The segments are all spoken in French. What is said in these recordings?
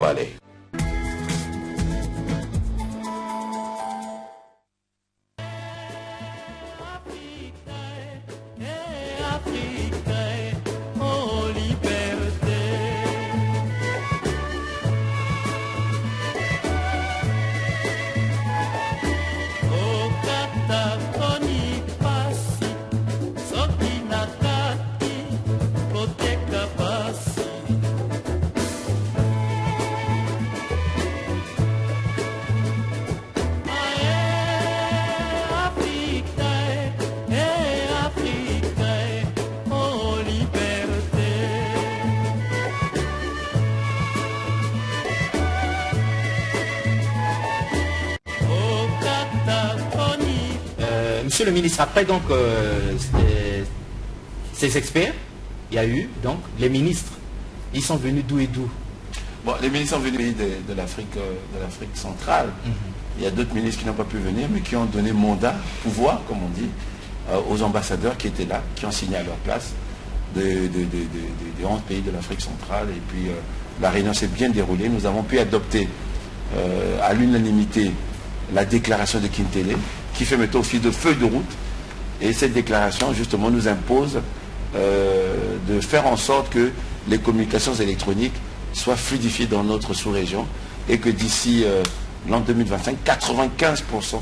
parler. Monsieur le ministre, après donc ces experts, il y a eu donc les ministres. Ils sont venus d'où et d'où? Bon, les ministres sont venus de l'Afrique centrale. Il y a d'autres ministres qui n'ont pas pu venir, mais qui ont donné mandat, pouvoir, comme on dit, aux ambassadeurs qui étaient là, qui ont signé à leur place des 11 pays de l'Afrique centrale. Et puis la réunion s'est bien déroulée. Nous avons pu adopter à l'unanimité la déclaration de Kintélé, qui fait maintenant office de feuille de route. Et cette déclaration, justement, nous impose de faire en sorte que les communications électroniques soient fluidifiées dans notre sous-région et que d'ici l'an 2025, 95%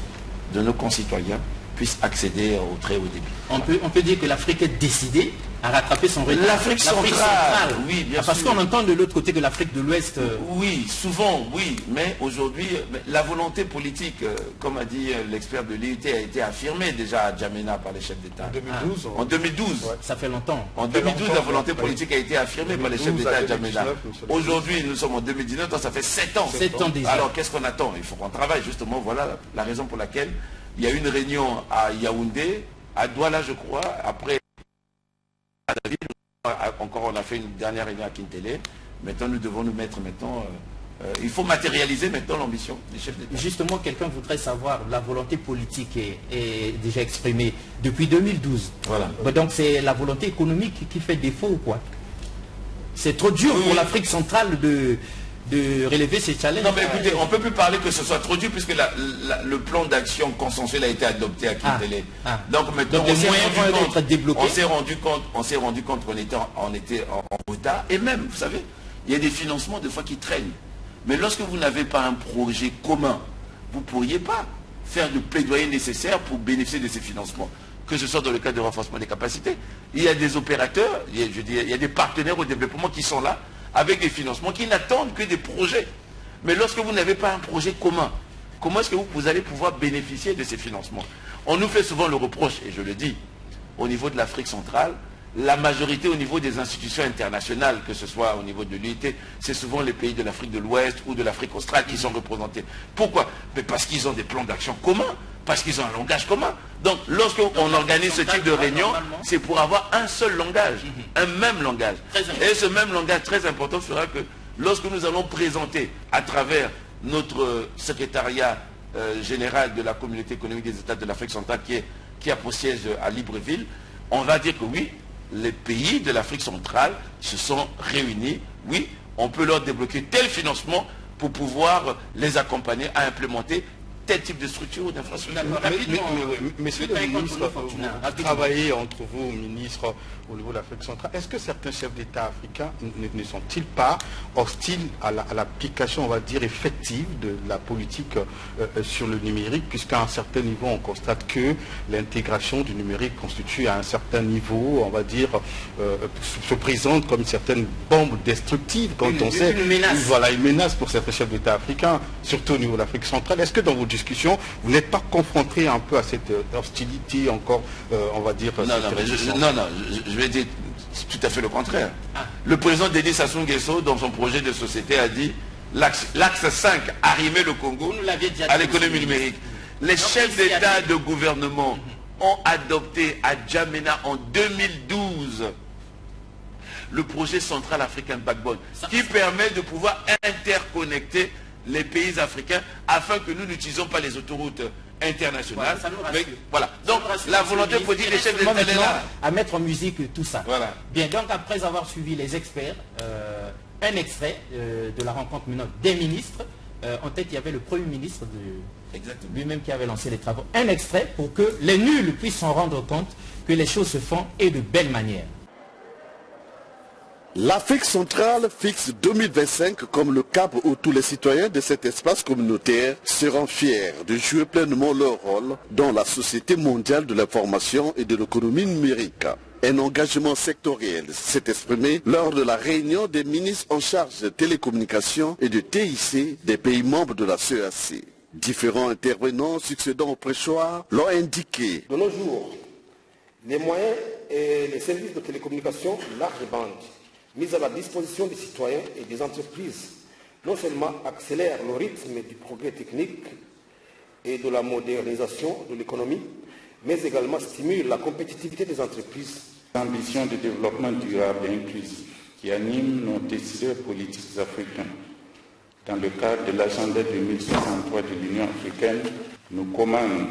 de nos concitoyens puissent accéder au très haut débit. On peut dire que l'Afrique est décidée à rattraper son retard. L'Afrique centrale, oui, bien sûr. Parce qu'on entend de l'autre côté que l'Afrique de l'Ouest... Oui, souvent, oui. Mais aujourd'hui, la volonté politique, comme a dit l'expert de l'IUT, a été affirmée déjà à Djamena par les chefs d'État. En 2012. En 2012. Ouais, ça fait longtemps. En 2012, la volonté politique a été affirmée par les chefs d'État à Djamena. Aujourd'hui, nous sommes en 2019, donc ça fait 7 ans. 7 ans déjà. Alors, qu'est-ce qu'on attend? Il faut qu'on travaille, justement. Voilà la raison pour laquelle il y a eu une réunion à Yaoundé, à Douala, je crois, après... Encore, on a fait une dernière réunion à Kintélé. Maintenant, nous devons nous mettre il faut matérialiser maintenant l'ambition des chefs d'État. Justement, quelqu'un voudrait savoir, la volonté politique est déjà exprimée depuis 2012. Voilà. Donc c'est la volonté économique qui fait défaut ou quoi? C'est trop dur pour l'Afrique centrale de relever ces challenges. Non mais écoutez, on ne peut plus parler que ce soit trop dur puisque le plan d'action consensuel a été adopté à Kintélé. Donc maintenant, donc, les moyens vont être débloqués. on s'est rendu compte qu'on était en retard. Et même, vous savez, il y a des financements des fois qui traînent. Mais lorsque vous n'avez pas un projet commun, vous ne pourriez pas faire le plaidoyer nécessaire pour bénéficier de ces financements, que ce soit dans le cadre de renforcement des capacités. Il y a des opérateurs, il y a des partenaires au développement qui sont là, avec des financements, qui n'attendent que des projets. Mais lorsque vous n'avez pas un projet commun, comment est-ce que vous allez pouvoir bénéficier de ces financements? On nous fait souvent le reproche, et je le dis, au niveau de l'Afrique centrale, la majorité au niveau des institutions internationales, que ce soit au niveau de l'UIT, c'est souvent les pays de l'Afrique de l'Ouest ou de l'Afrique australe qui sont représentés. Pourquoi? Mais parce qu'ils ont des plans d'action communs, parce qu'ils ont un langage commun. Donc, lorsqu'on organise ce type de réunion, c'est pour avoir un seul langage, un même langage. Et ce même langage très important fera que lorsque nous allons présenter à travers notre secrétariat général de la communauté économique des États de l'Afrique centrale qui a pour siège à Libreville, on va dire que oui, les pays de l'Afrique centrale se sont réunis. Oui, on peut leur débloquer tel financement pour pouvoir les accompagner à implémenter tel type de structure ou d'infrastructure. Monsieur le ministre, vous travaillez entre vous, ministre, au niveau de l'Afrique centrale. Est-ce que certains chefs d'État africains ne sont-ils pas hostiles à l'application, on va dire, effective de la politique sur le numérique, puisqu'à un certain niveau, on constate que l'intégration du numérique constitue à un certain niveau, on va dire, se présente comme une certaine bombe destructive, quand on sait, voilà, une menace pour certains chefs d'État africains, surtout au niveau de l'Afrique centrale. Est-ce que dans vos discussion, vous n'êtes pas confronté un peu à cette hostilité encore, on va dire... Je vais dire tout à fait le contraire. Le président Denis Sassou Nguesso, dans son projet de société, a dit l'axe 5, arrimer le Congo à l'économie numérique. Les chefs d'État de gouvernement ont adopté à Djamena en 2012 le projet Central African Backbone, qui permet de pouvoir interconnecter les pays africains afin que nous n'utilisions pas les autoroutes internationales. Voilà. Donc la volonté politique des chefs d'État est là. À mettre en musique tout ça. Voilà. Bien, donc après avoir suivi les experts, un extrait de la rencontre maintenant des ministres. En tête, il y avait le Premier ministre lui-même qui avait lancé les travaux. Un extrait pour que les nuls puissent s'en rendre compte que les choses se font et de belle manière. L'Afrique centrale fixe 2025 comme le cap où tous les citoyens de cet espace communautaire seront fiers de jouer pleinement leur rôle dans la société mondiale de l'information et de l'économie numérique. Un engagement sectoriel s'est exprimé lors de la réunion des ministres en charge de télécommunications et de TIC des pays membres de la CEAC. Différents intervenants succédant au prêchoir l'ont indiqué. De nos jours, les moyens et les services de télécommunications large bande mis à la disposition des citoyens et des entreprises non seulement accélèrent le rythme du progrès technique et de la modernisation de l'économie, mais également stimulent la compétitivité des entreprises. L'ambition de développement durable et inclusif qui anime nos décideurs politiques africains dans le cadre de l'agenda 2063 de l'Union africaine nous commande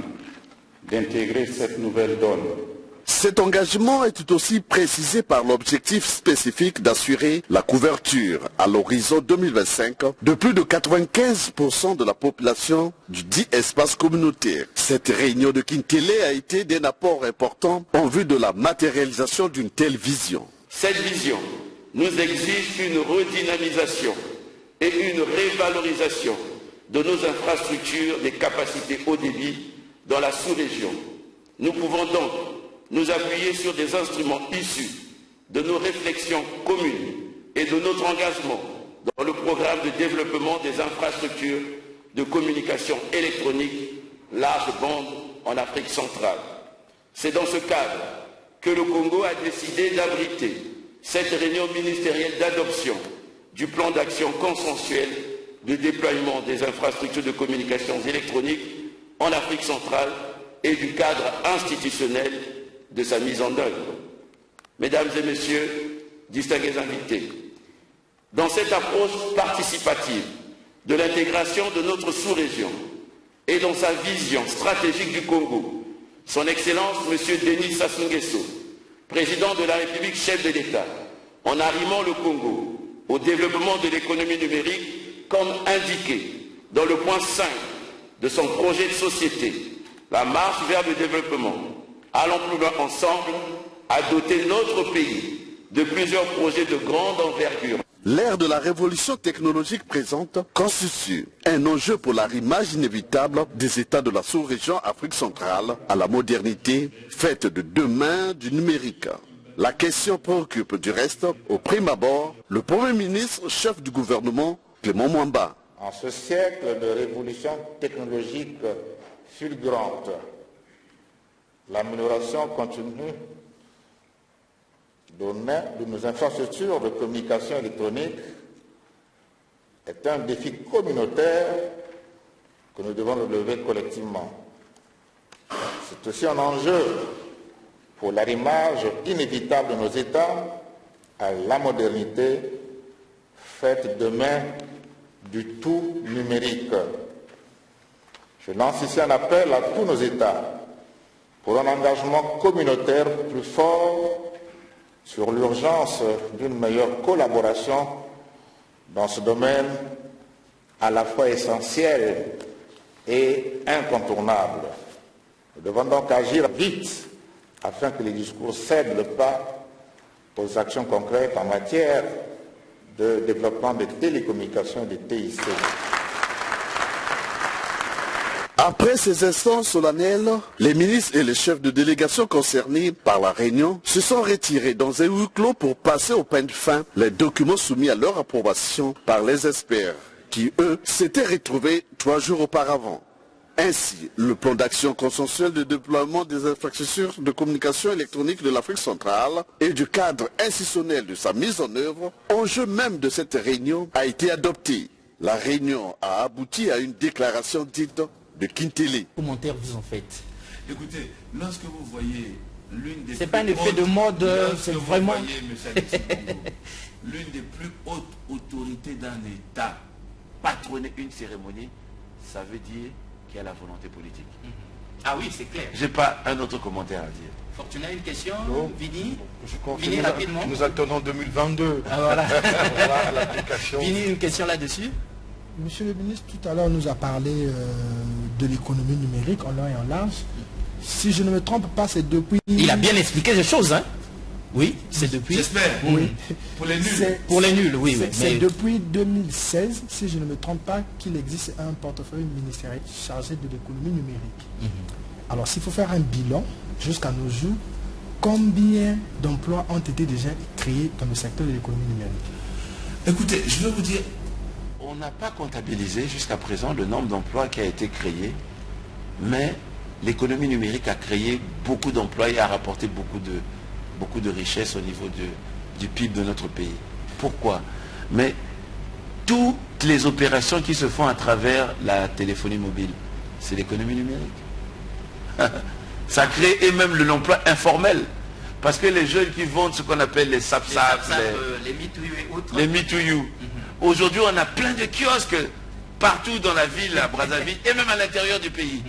d'intégrer cette nouvelle donne. Cet engagement est tout aussi précisé par l'objectif spécifique d'assurer la couverture à l'horizon 2025 de plus de 95% de la population du dit espace communautaire. Cette réunion de Kintélé a été d'un apport important en vue de la matérialisation d'une telle vision. Cette vision nous exige une redynamisation et une révalorisation de nos infrastructures des capacités haut débit dans la sous-région. Nous pouvons donc nous appuyer sur des instruments issus de nos réflexions communes et de notre engagement dans le programme de développement des infrastructures de communication électronique large bande en Afrique centrale. C'est dans ce cadre que le Congo a décidé d'abriter cette réunion ministérielle d'adoption du plan d'action consensuel de déploiement des infrastructures de communications électroniques en Afrique centrale et du cadre institutionnel de sa mise en œuvre. Mesdames et messieurs, distingués invités, dans cette approche participative de l'intégration de notre sous-région et dans sa vision stratégique du Congo, son Excellence M. Denis Sassou Nguesso, président de la République, chef de l'État, en arrimant le Congo au développement de l'économie numérique comme indiqué dans le point 5 de son projet de société, la marche vers le développement. Allons plus loin ensemble à doter notre pays de plusieurs projets de grande envergure. L'ère de la révolution technologique présente constitue un enjeu pour l'arrimage inévitable des États de la sous-région Afrique centrale à la modernité faite de demain du numérique. La question préoccupe du reste, au prime abord, le Premier ministre, chef du gouvernement, Clément Mwamba. En ce siècle de révolution technologique fulgurante, l'amélioration continue de nos infrastructures de communication électronique est un défi communautaire que nous devons relever collectivement. C'est aussi un enjeu pour l'arrimage inévitable de nos États à la modernité faite demain du tout numérique. Je lance ici un appel à tous nos États pour un engagement communautaire plus fort sur l'urgence d'une meilleure collaboration dans ce domaine à la fois essentiel et incontournable. Nous devons donc agir vite afin que les discours cèdent le pas aux actions concrètes en matière de développement des télécommunications et des TIC. Après ces instants solennels, les ministres et les chefs de délégation concernés par la réunion se sont retirés dans un huis clos pour passer au peigne fin les documents soumis à leur approbation par les experts, qui eux s'étaient retrouvés 3 jours auparavant. Ainsi, le plan d'action consensuel de déploiement des infrastructures de communication électronique de l'Afrique centrale et du cadre institutionnel de sa mise en œuvre, enjeu même de cette réunion, a été adopté. La réunion a abouti à une déclaration dite de Kintélé. Commentaire vous en faites? Écoutez, lorsque vous voyez l'une des... C'est pas un effet de mode, c'est vraiment... L'une des plus hautes autorités d'un État patronner une cérémonie, ça veut dire qu'il y a la volonté politique. Ah oui, c'est clair. Je n'ai pas un autre commentaire à dire. Fortuna, une question, non. Vini? Je confirme, Vini, rapidement. nous attendons 2022. Ah, voilà. Voilà l'application. Vini, une question là-dessus? Monsieur le ministre, tout à l'heure, nous a parlé de l'économie numérique en long et en large. Si je ne me trompe pas, c'est depuis... Il a bien expliqué les choses, hein? Oui, c'est depuis... J'espère. Oui. Pour les nuls. Pour les nuls, oui. C'est depuis 2016, si je ne me trompe pas, qu'il existe un portefeuille ministériel chargé de l'économie numérique. Alors, s'il faut faire un bilan, jusqu'à nos jours, combien d'emplois ont été déjà créés dans le secteur de l'économie numérique? Écoutez, je veux vous dire, on n'a pas comptabilisé jusqu'à présent le nombre d'emplois qui a été créé, mais l'économie numérique a créé beaucoup d'emplois et a rapporté beaucoup de richesses au niveau du PIB de notre pays. Pourquoi? Mais toutes les opérations qui se font à travers la téléphonie mobile, c'est l'économie numérique. Ça crée et même l'emploi informel. Parce que les jeunes qui vendent ce qu'on appelle les SAP-SAP, les MeToo et autres. Les MeToo. Aujourd'hui, on a plein de kiosques partout dans la ville, à Brazzaville, et même à l'intérieur du pays.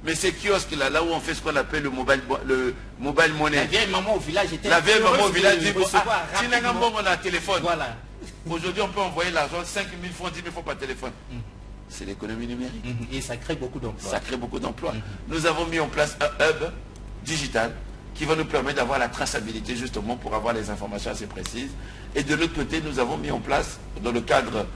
Mais ces kiosques-là, là où on fait ce qu'on appelle le mobile money. La vieille maman au village était... La vieille maman au village dit, si on a un téléphone. Voilà. Aujourd'hui, on peut envoyer l'argent, 5 000 francs, 10 000 francs par téléphone. C'est l'économie numérique. Et ça crée beaucoup d'emplois. Ça crée beaucoup d'emplois. Nous avons mis en place un hub digital qui va nous permettre d'avoir la traçabilité justement pour avoir les informations assez précises. Et de l'autre côté, nous avons mis en place, dans le cadre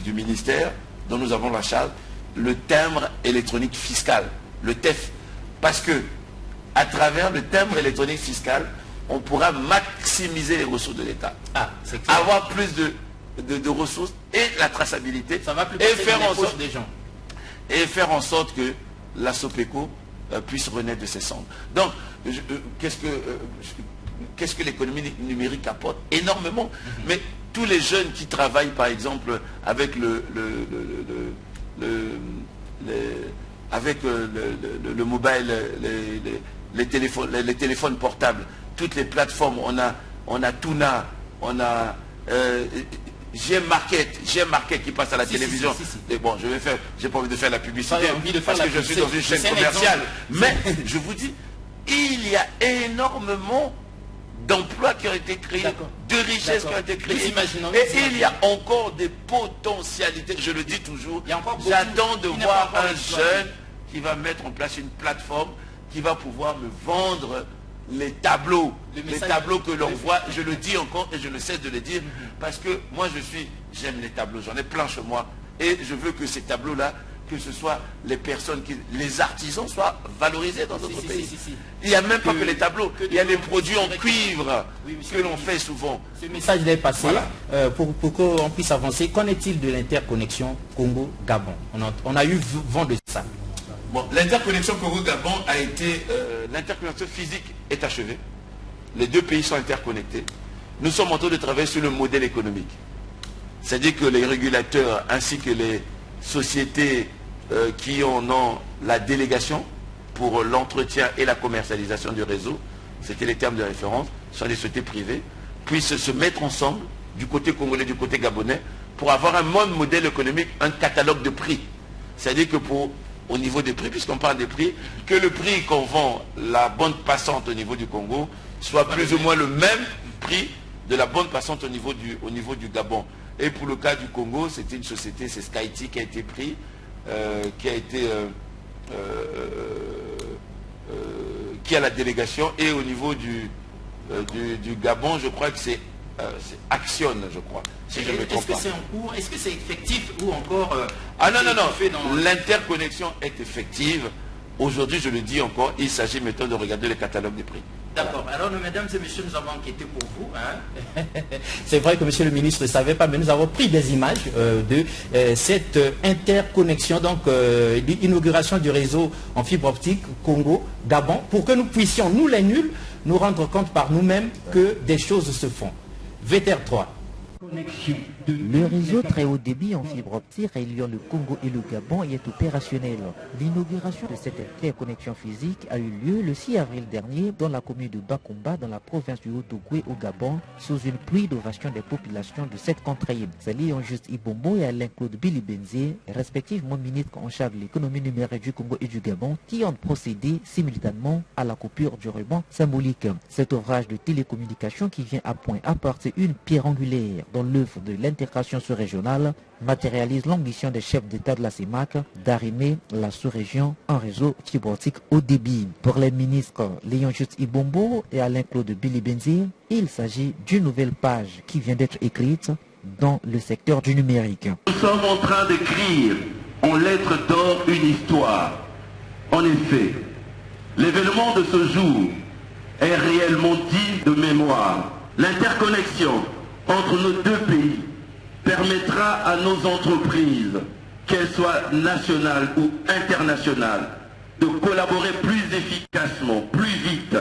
du ministère dont nous avons la charge, le timbre électronique fiscal, le TEF. Parce que, à travers le timbre électronique fiscal, on pourra maximiser les ressources de l'État. Avoir plus de ressources et la traçabilité. Ça va plus et faire en sorte des gens. Et faire en sorte que la Sopeco puisse renaître de ses cendres. Donc, qu'est-ce que l'économie numérique apporte? Énormément. Mais tous les jeunes qui travaillent, par exemple, avec le mobile, les téléphones portables, toutes les plateformes, on a Tuna, on a G-Market qui passe à la télévision. Et bon, j'ai pas envie de faire la publicité parce que je suis dans une chaîne commerciale. Mais je vous dis, il y a énormément d'emplois qui ont été créés, de richesses qui ont été créées. Et il y a encore des potentialités, je le dis toujours. J'attends de voir un jeune qui va mettre en place une plateforme qui va pouvoir me vendre les tableaux que l'on voit. Je le dis encore et je ne cesse de le dire parce que moi j'aime les tableaux, j'en ai plein chez moi et je veux que ces tableaux-là, que ce soit les personnes, les artisans soient valorisés dans notre pays. Il n'y a même pas que les tableaux, il y a les produits en cuivre que l'on fait souvent. Ce message est passé pour qu'on puisse avancer. Qu'en est-il de l'interconnexion Congo-Gabon? On a eu vent de ça. Bon, l'interconnexion Congo-Gabon a été... l'interconnexion physique est achevée. Les deux pays sont interconnectés. Nous sommes en train de travailler sur le modèle économique. C'est-à-dire que les régulateurs ainsi que les sociétés qui en ont la délégation pour l'entretien et la commercialisation du réseau, c'était les termes de référence, sont des sociétés privées, puissent se mettre ensemble du côté congolais, du côté gabonais, pour avoir un même modèle économique, un catalogue de prix. C'est-à-dire que au niveau des prix, puisqu'on parle des prix, que le prix qu'on vend la bande passante au niveau du Congo soit plus ou moins le même prix de la bande passante au niveau du Gabon. Et pour le cas du Congo, c'était une société, c'est Skyty qui a été pris, qui a la délégation, et au niveau du Gabon, je crois que c'est Action, je crois, si je me trompe pas. Est-ce que c'est en cours? Est-ce que c'est effectif ou encore... non. L'interconnexion est effective. Aujourd'hui, je le dis encore, il s'agit maintenant de regarder le catalogue des prix. D'accord. Alors, mesdames et messieurs, nous avons enquêté pour vous. C'est vrai que monsieur le ministre ne savait pas, mais nous avons pris des images de cette interconnexion, donc l'inauguration du réseau en fibre optique Congo-Gabon, pour que nous puissions, nous les nuls, nous rendre compte par nous-mêmes que des choses se font. VTR 3, Le réseau très haut débit en fibre optique reliant le Congo et le Gabon y est opérationnel. L'inauguration de cette interconnexion physique a eu lieu le 6 avril dernier dans la commune de Bakumba, dans la province du Haut-Ogooué au Gabon, sous une pluie d'ovations des populations de cette contrée. C'est Léon Juste Ibombo et Alain-Claude Bilibenze, respectivement ministres en charge de l'économie numérique du Congo et du Gabon, qui ont procédé simultanément à la coupure du ruban symbolique. Cet ouvrage de télécommunication qui vient à point apporter une pierre angulaire dans l'œuvre de l'intégration sous-régionale matérialise l'ambition des chefs d'État de la CEMAC d'arrimer la sous-région en réseau fibre optique haut débit. Pour les ministres Léon Juste Ibombo et Alain-Claude Bilibenze, il s'agit d'une nouvelle page qui vient d'être écrite dans le secteur du numérique. Nous sommes en train d'écrire en lettres d'or une histoire. En effet, l'événement de ce jour est réellement digne de mémoire. L'interconnexion entre nos deux pays permettra à nos entreprises, qu'elles soient nationales ou internationales, de collaborer plus efficacement, plus vite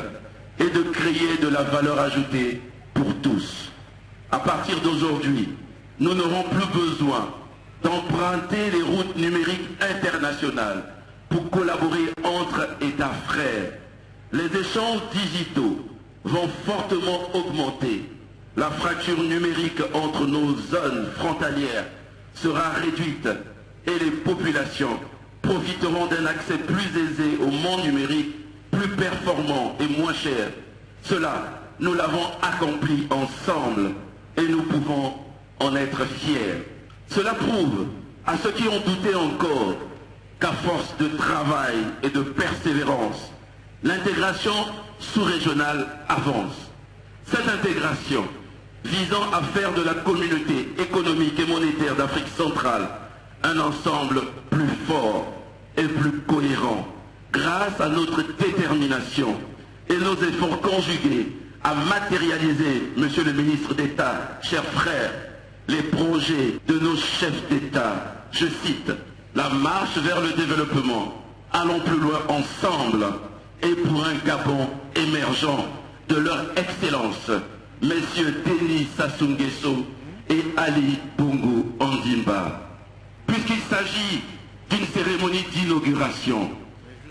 et de créer de la valeur ajoutée pour tous. À partir d'aujourd'hui, nous n'aurons plus besoin d'emprunter les routes numériques internationales pour collaborer entre États frères. Les échanges digitaux vont fortement augmenter. La fracture numérique entre nos zones frontalières sera réduite et les populations profiteront d'un accès plus aisé au monde numérique, plus performant et moins cher. Cela, nous l'avons accompli ensemble et nous pouvons en être fiers. Cela prouve à ceux qui ont douté encore qu'à force de travail et de persévérance, l'intégration sous-régionale avance. Cette intégration visant à faire de la communauté économique et monétaire d'Afrique centrale un ensemble plus fort et plus cohérent, grâce à notre détermination et nos efforts conjugués à matérialiser, Monsieur le ministre d'État, chers frères, les projets de nos chefs d'État. Je cite, la marche vers le développement. Allons plus loin ensemble et pour un Gabon émergent de leur excellence, messieurs Denis Sassou Nguesso et Ali Bongo Ondimba. Puisqu'il s'agit d'une cérémonie d'inauguration,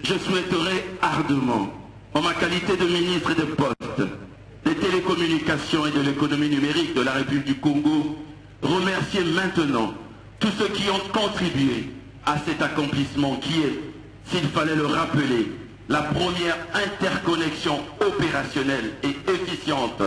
je souhaiterais ardemment, en ma qualité de ministre des Postes, des Télécommunications et de l'économie numérique de la République du Congo, remercier maintenant tous ceux qui ont contribué à cet accomplissement qui est, s'il fallait le rappeler, la première interconnexion opérationnelle et efficiente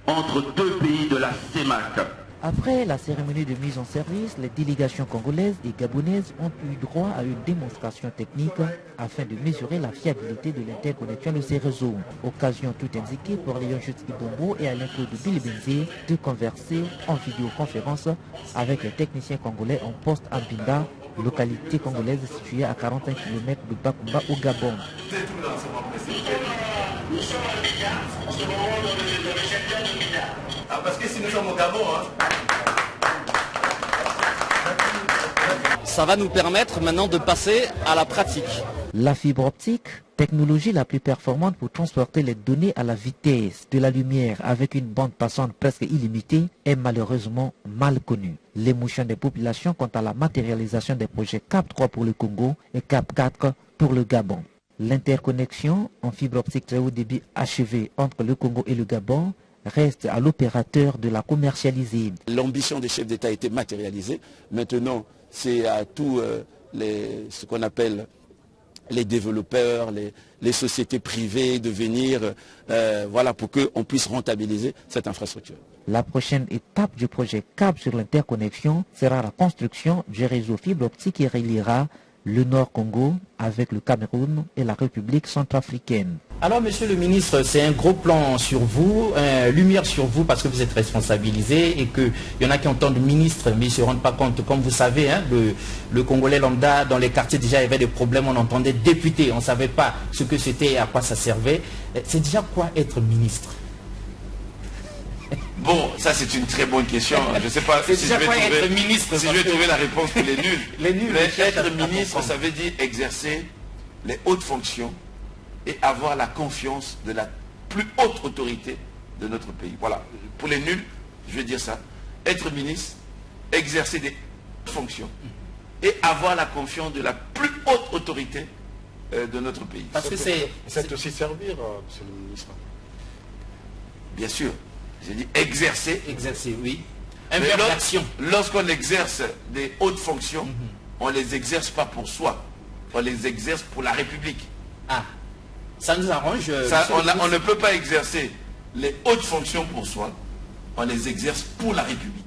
entre deux pays de la CEMAC. Après la cérémonie de mise en service, les délégations congolaises et gabonaises ont eu droit à une démonstration technique afin de mesurer la fiabilité de l'interconnexion de ces réseaux. Occasion tout indiquée pour Léon Juste Ibombo et Alain-Claude Bilibenze de converser en vidéoconférence avec les techniciens congolais en poste à Mbinda, localité congolaise située à 41 km de Bakumba au Gabon. Nous sommes à Mbinda, en ce moment dans le secteur de Mbinda. Ah, parce que si nous sommes au Gabon, ça va nous permettre maintenant de passer à la pratique. La fibre optique, technologie la plus performante pour transporter les données à la vitesse de la lumière avec une bande passante presque illimitée, est malheureusement mal connue. L'émotion des populations quant à la matérialisation des projets CAP 3 pour le Congo et CAP 4 pour le Gabon. L'interconnexion en fibre optique très haut débit achevée entre le Congo et le Gabon reste à l'opérateur de la commercialiser. L'ambition des chefs d'État a été matérialisée. Maintenant, c'est à tous ce qu'on appelle les développeurs, les sociétés privées de venir voilà, pour qu'on puisse rentabiliser cette infrastructure. La prochaine étape du projet CAP sur l'interconnexion sera la construction du réseau fibre optique qui reliera le Nord Congo avec le Cameroun et la République centrafricaine. Alors, monsieur le ministre, c'est un gros plan sur vous, lumière sur vous parce que vous êtes responsabilisé et qu'il y en a qui entendent ministre mais ils ne se rendent pas compte. Comme vous savez, hein, le Congolais lambda, dans les quartiers déjà, il y avait des problèmes, on entendait député, on ne savait pas ce que c'était et à quoi ça servait. C'est déjà quoi être ministre? Bon, ça c'est une très bonne question. Je ne sais pas si je vais trouver la réponse pour les nuls. Les nuls. Être ministre, ça veut dire exercer les hautes fonctions et avoir la confiance de la plus haute autorité de notre pays. Voilà. Pour les nuls, je vais dire ça. être ministre, exercer des fonctions et avoir la confiance de la plus haute autorité de notre pays. Parce que c'est aussi servir, monsieur le ministre. Bien sûr. J'ai dit exercer. Exercer, oui. Lorsqu'on exerce des hautes fonctions, on ne les exerce pas pour soi. On les exerce pour la République. Ah, ça nous arrange. On ne peut pas exercer les hautes fonctions pour soi. On les exerce pour la République.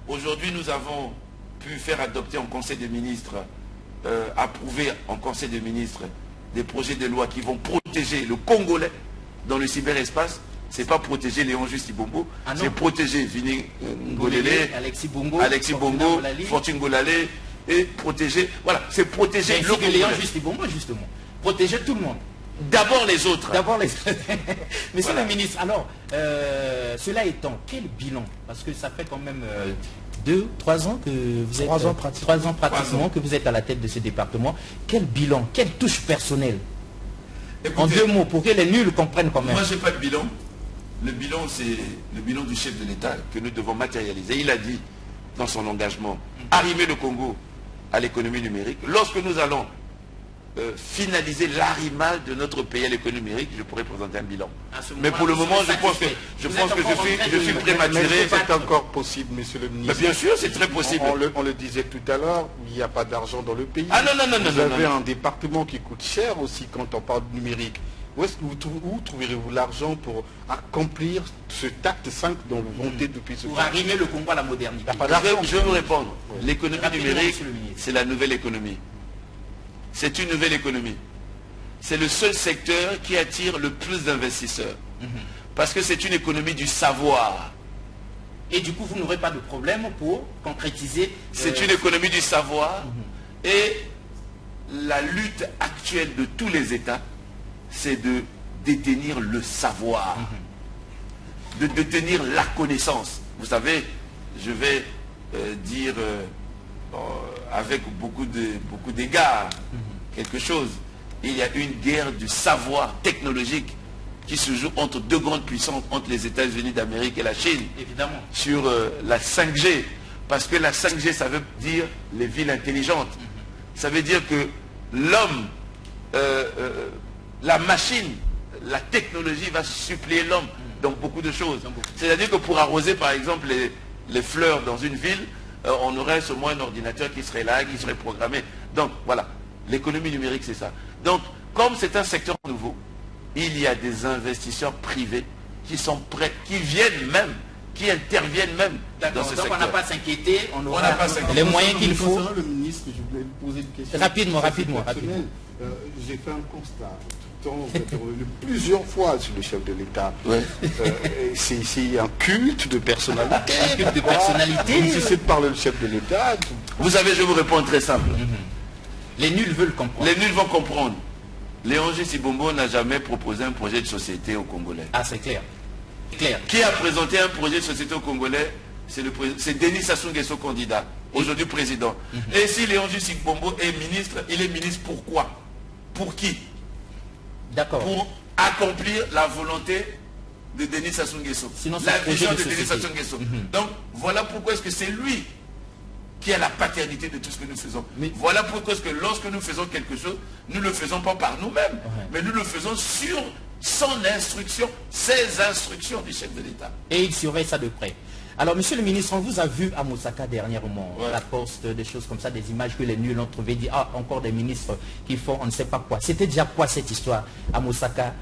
Aujourd'hui, nous avons pu faire adopter en Conseil des ministres, approuver en Conseil des ministres des projets de loi qui vont protéger le Congolais dans le cyberespace. Ce n'est pas protéger Léon Juste Ibombo, c'est protéger Vini Ngolele, Alexis Bongo, Fortune Golale, et protéger, voilà, c'est protéger le Congolais. Léon Juste Ibombo, justement. Protéger tout le monde. D'abord les autres. D'abord les autres. Monsieur le ministre, alors, cela étant, quel bilan? Parce que ça fait quand même 2-3 ans que vous êtes... 3 ans pratiquement que vous êtes à la tête de ce département. Quel bilan? Quelle touche personnelle? Écoutez, en 2 mots, pour que les nuls comprennent quand même. Moi, je n'ai pas de bilan. Le bilan, c'est le bilan du chef de l'État que nous devons matérialiser. Il a dit dans son engagement, arrimer le Congo à l'économie numérique. Lorsque nous allons finaliser l'arrimage de notre pays à l'économie numérique, je pourrais présenter un bilan. Mais pour le moment, je pense que je suis prématuré. C'est encore possible, monsieur le ministre. Mais bien sûr, c'est très possible. On le disait tout à l'heure, il n'y a pas d'argent dans le pays. Ah non. Vous avez un département qui coûte cher aussi quand on parle de numérique. Où trouverez-vous l'argent pour accomplir ce acte 5 dont vous montez depuis ce temps? Pour arrimer le Congo à la modernité. Je vais vous répondre. L'économie numérique, c'est la nouvelle économie. C'est une nouvelle économie. C'est le seul secteur qui attire le plus d'investisseurs. Parce que c'est une économie du savoir. Et du coup, vous n'aurez pas de problème pour concrétiser... C'est une économie du savoir. Et la lutte actuelle de tous les États, c'est de détenir le savoir, de détenir la connaissance. Vous savez, je vais dire avec beaucoup d'égards quelque chose. Il y a une guerre du savoir technologique qui se joue entre 2 grandes puissances, entre les États-Unis d'Amérique et la Chine. Évidemment. Sur la 5G. Parce que la 5G, ça veut dire les villes intelligentes. Ça veut dire que l'homme... la machine, la technologie va suppléer l'homme dans beaucoup de choses. C'est-à-dire que pour arroser par exemple les fleurs dans une ville, on aurait seulement un ordinateur qui serait là, qui serait programmé. Donc voilà, l'économie numérique c'est ça. Donc comme c'est un secteur nouveau, il y a des investisseurs privés qui sont prêts, qui viennent même, qui interviennent même dans ce secteur. Donc on n'a pas à s'inquiéter, on aura les moyens qu'il faut. Le ministre, je voulais vous poser une question. Rapidement. J'ai fait un constat. Vous êtes revenu plusieurs fois sur le chef de l'État. C'est ici un culte de personnalité. Un culte de personnalité. Vous cessez de parler le chef de l'État. Vous savez, je vous réponds très simple. Les nuls veulent comprendre. Les nuls vont comprendre. Léon Juste Ibombo n'a jamais proposé un projet de société aux Congolais. Ah, c'est clair. Qui a présenté un projet de société aux Congolais? C'est Denis Sassou Nguesso, candidat, aujourd'hui président. Et si Léon Juste Ibombo est ministre, il est ministre pourquoi? Pour qui? D'accord. Pour accomplir la volonté de Denis Sassou Nguesso. La vision de Denis Sassou Nguesso. Donc, voilà pourquoi est-ce que c'est lui qui a la paternité de tout ce que nous faisons. Voilà pourquoi est-ce que lorsque nous faisons quelque chose, nous ne le faisons pas par nous-mêmes, mais nous le faisons sur son instruction, ses instructions du chef de l'État. Et il surveille ça de près. Alors, monsieur le ministre, on vous a vu à Mosaka dernièrement, la poste, des choses comme ça, des images que les nuls ont trouvées, dit, ah, encore des ministres qui font on ne sait pas quoi. C'était déjà quoi cette histoire à Mosaka?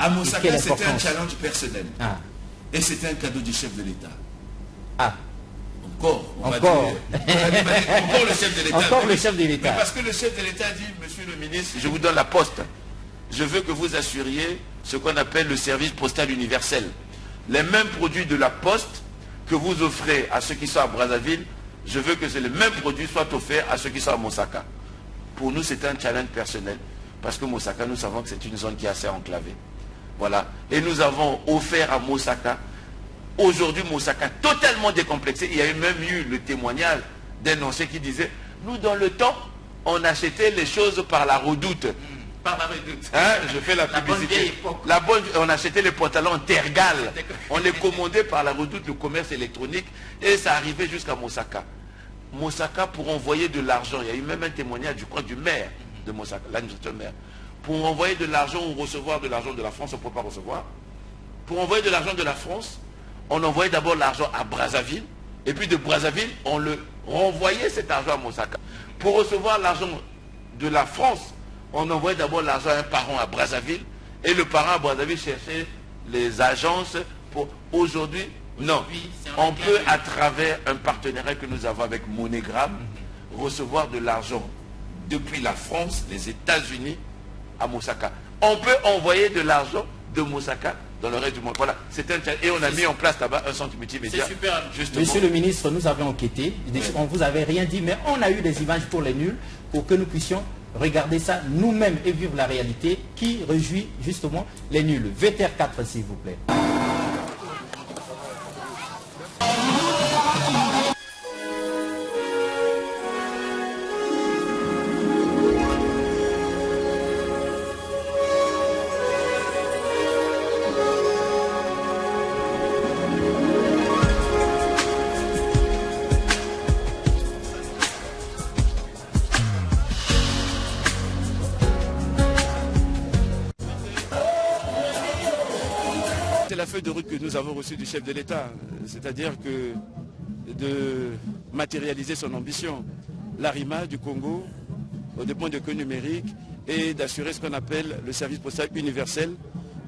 À Mosaka, c'était un challenge personnel. Et c'était un cadeau du chef de l'État. Encore le chef de l'État. Encore le chef de l'État. Mais parce que le chef de l'État dit, monsieur le ministre, je vous donne la poste. Je veux que vous assuriez ce qu'on appelle le service postal universel. Les mêmes produits de la poste que vous offrez à ceux qui sont à Brazzaville, je veux que les mêmes produits soient offerts à ceux qui sont à Mosaka. Pour nous, c'est un challenge personnel. Parce que Mosaka, nous savons que c'est une zone qui est assez enclavée. Voilà. Et nous avons offert à Mosaka, aujourd'hui Mosaka, totalement décomplexé. Il y a même eu le témoignage d'un ancien qui disait, nous dans le temps, on achetait les choses par la redoute. Par la redoute. Hein, je fais la publicité. On achetait les pantalons en Tergal. On les commandait par la redoute, le commerce électronique. Et ça arrivait jusqu'à Mosaka. Mosaka, pour envoyer de l'argent, il y a eu même un témoignage, je crois, du maire de Mosaka, l'administrateur maire. Pour envoyer de l'argent ou recevoir de l'argent de la France, on ne peut pas recevoir. Pour envoyer de l'argent de la France, on envoyait d'abord l'argent à Brazzaville. Et puis de Brazzaville, on le renvoyait cet argent à Mosaka. Pour recevoir l'argent de la France, on envoyait d'abord l'argent à un parent à Brazzaville. Et le parent à Brazzaville cherchait les agences pour... Aujourd'hui, non. On peut, à travers un partenariat que nous avons avec MoneyGram, recevoir de l'argent depuis la France, les États-Unis, à Mosaka. On peut envoyer de l'argent de Mosaka dans le reste du monde. Voilà, et on a mis en place là-bas un centre multimédia. C'est super. Monsieur le ministre, nous avons enquêté. On ne vous avait rien dit, mais on a eu des images pour les nuls pour que nous puissions regarder ça nous-mêmes et vivre la réalité qui réjouit justement les nuls. VTR 4, s'il vous plaît. C'est la feuille de route que nous avons reçue du chef de l'État, c'est-à-dire que de matérialiser son ambition, l'arrimage du Congo au dépend de queue numérique et d'assurer ce qu'on appelle le service postal universel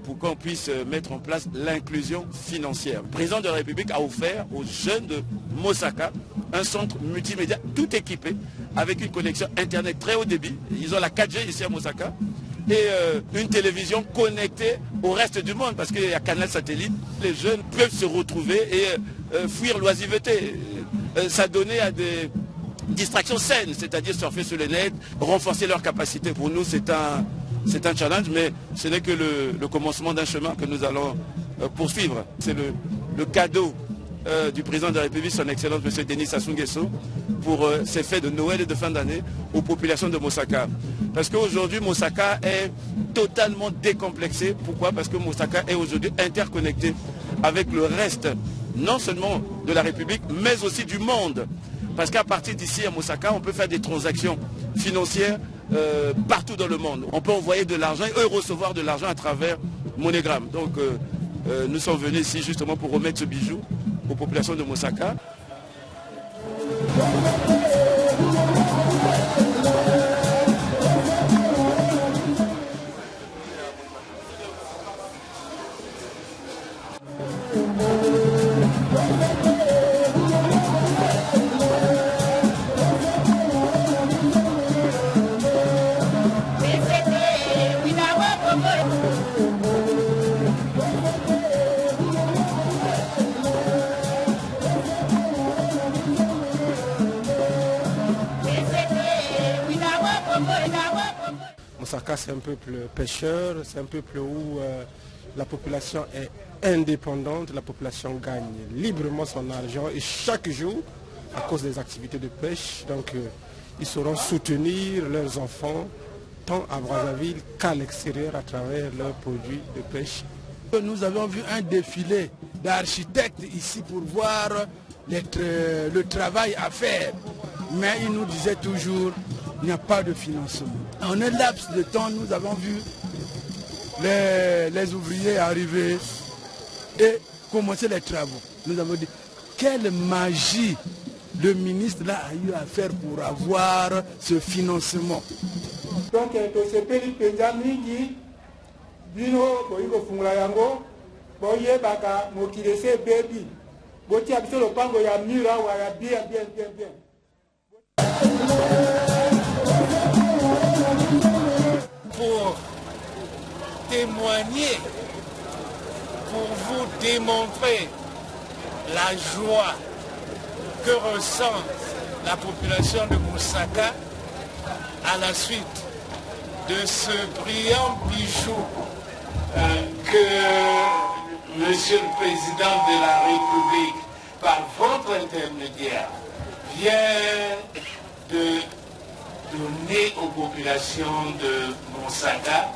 pour qu'on puisse mettre en place l'inclusion financière. Le président de la République a offert aux jeunes de Mosaka un centre multimédia tout équipé avec une connexion internet très haut débit. Ils ont la 4G ici à Mosaka. Et une télévision connectée au reste du monde parce qu'il y a Canal Satellite. Les jeunes peuvent se retrouver et fuir l'oisiveté. S'adonner à des distractions saines, c'est-à-dire surfer sur le net, renforcer leurs capacités. Pour nous, c'est un challenge, mais ce n'est que le commencement d'un chemin que nous allons poursuivre. C'est le cadeau du président de la République, son Excellence M. Denis Sassou Nguesso, pour ces fêtes de Noël et de fin d'année aux populations de Mosaka. Parce qu'aujourd'hui, Mosaka est totalement décomplexé. Pourquoi? Parce que Mosaka est aujourd'hui interconnecté avec le reste, non seulement de la République, mais aussi du monde. Parce qu'à partir d'ici à Mosaka, on peut faire des transactions financières partout dans le monde. On peut envoyer de l'argent et recevoir de l'argent à travers MoneyGram. Donc nous sommes venus ici justement pour remettre ce bijou aux populations de Mosaka. Mosaka, c'est un peuple pêcheur, c'est un peuple où la population est indépendante, la population gagne librement son argent et chaque jour, à cause des activités de pêche, donc ils sauront soutenir leurs enfants tant à Brazzaville qu'à l'extérieur à travers leurs produits de pêche. Nous avons vu un défilé d'architectes ici pour voir le travail à faire, mais ils nous disaient toujours il n'y a pas de financement. En un laps de temps, nous avons vu les ouvriers arriver et commencer les travaux. Nous avons dit, quelle magie le ministre là a eu à faire pour avoir ce financement. Donc, pour témoigner, pour vous démontrer la joie que ressent la population de Mosaka à la suite de ce brillant bijou que Monsieur le Président de la République, par votre intermédiaire, vient de donner demander aux populations de Moussaka.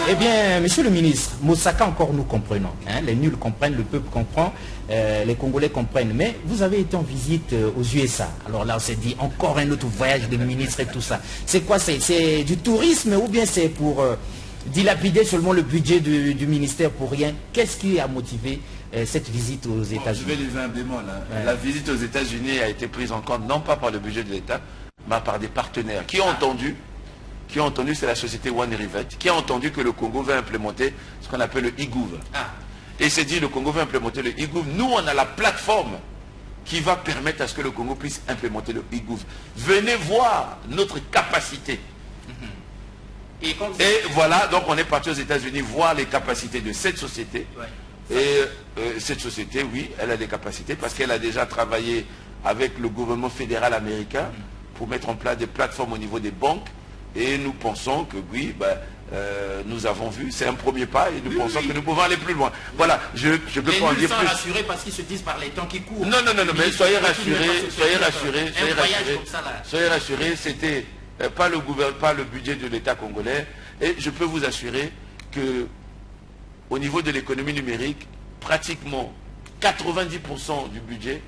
Eh bien, monsieur le ministre, Moussaka encore nous comprenons. Hein, les nuls comprennent, le peuple comprend, les Congolais comprennent. Mais vous avez été en visite aux USA. Alors là, on s'est dit encore un autre voyage de ministre et tout ça. C'est quoi? C'est du tourisme ou bien c'est pour dilapider seulement le budget du ministère pour rien? Qu'est-ce qui a motivé cette visite aux États-Unis? Je vais lever un bémol. Hein. La visite aux États-Unis a été prise en compte non pas par le budget de l'État, mais par des partenaires qui ont entendu, c'est la société One Rivet, qui a entendu que le Congo va implémenter ce qu'on appelle le e-gouv. Et c'est dit, le Congo va implémenter le e-gouv. Nous, on a la plateforme qui va permettre à ce que le Congo puisse implémenter le e-gouv. Venez voir notre capacité. Et voilà, donc on est parti aux États-Unis voir les capacités de cette société. Et cette société, oui, elle a des capacités parce qu'elle a déjà travaillé avec le gouvernement fédéral américain pour mettre en place des plateformes au niveau des banques. Et nous pensons que oui, nous avons vu, c'est un premier pas et nous pensons que nous pouvons aller plus loin. Voilà, je peux pas en dire plus. Rassurés parce qu'ils se disent par les temps qui courent. Non, mais soyez rassurés, c'était pas le budget de l'État congolais. Et je peux vous assurer que au niveau de l'économie numérique, pratiquement 90% du budget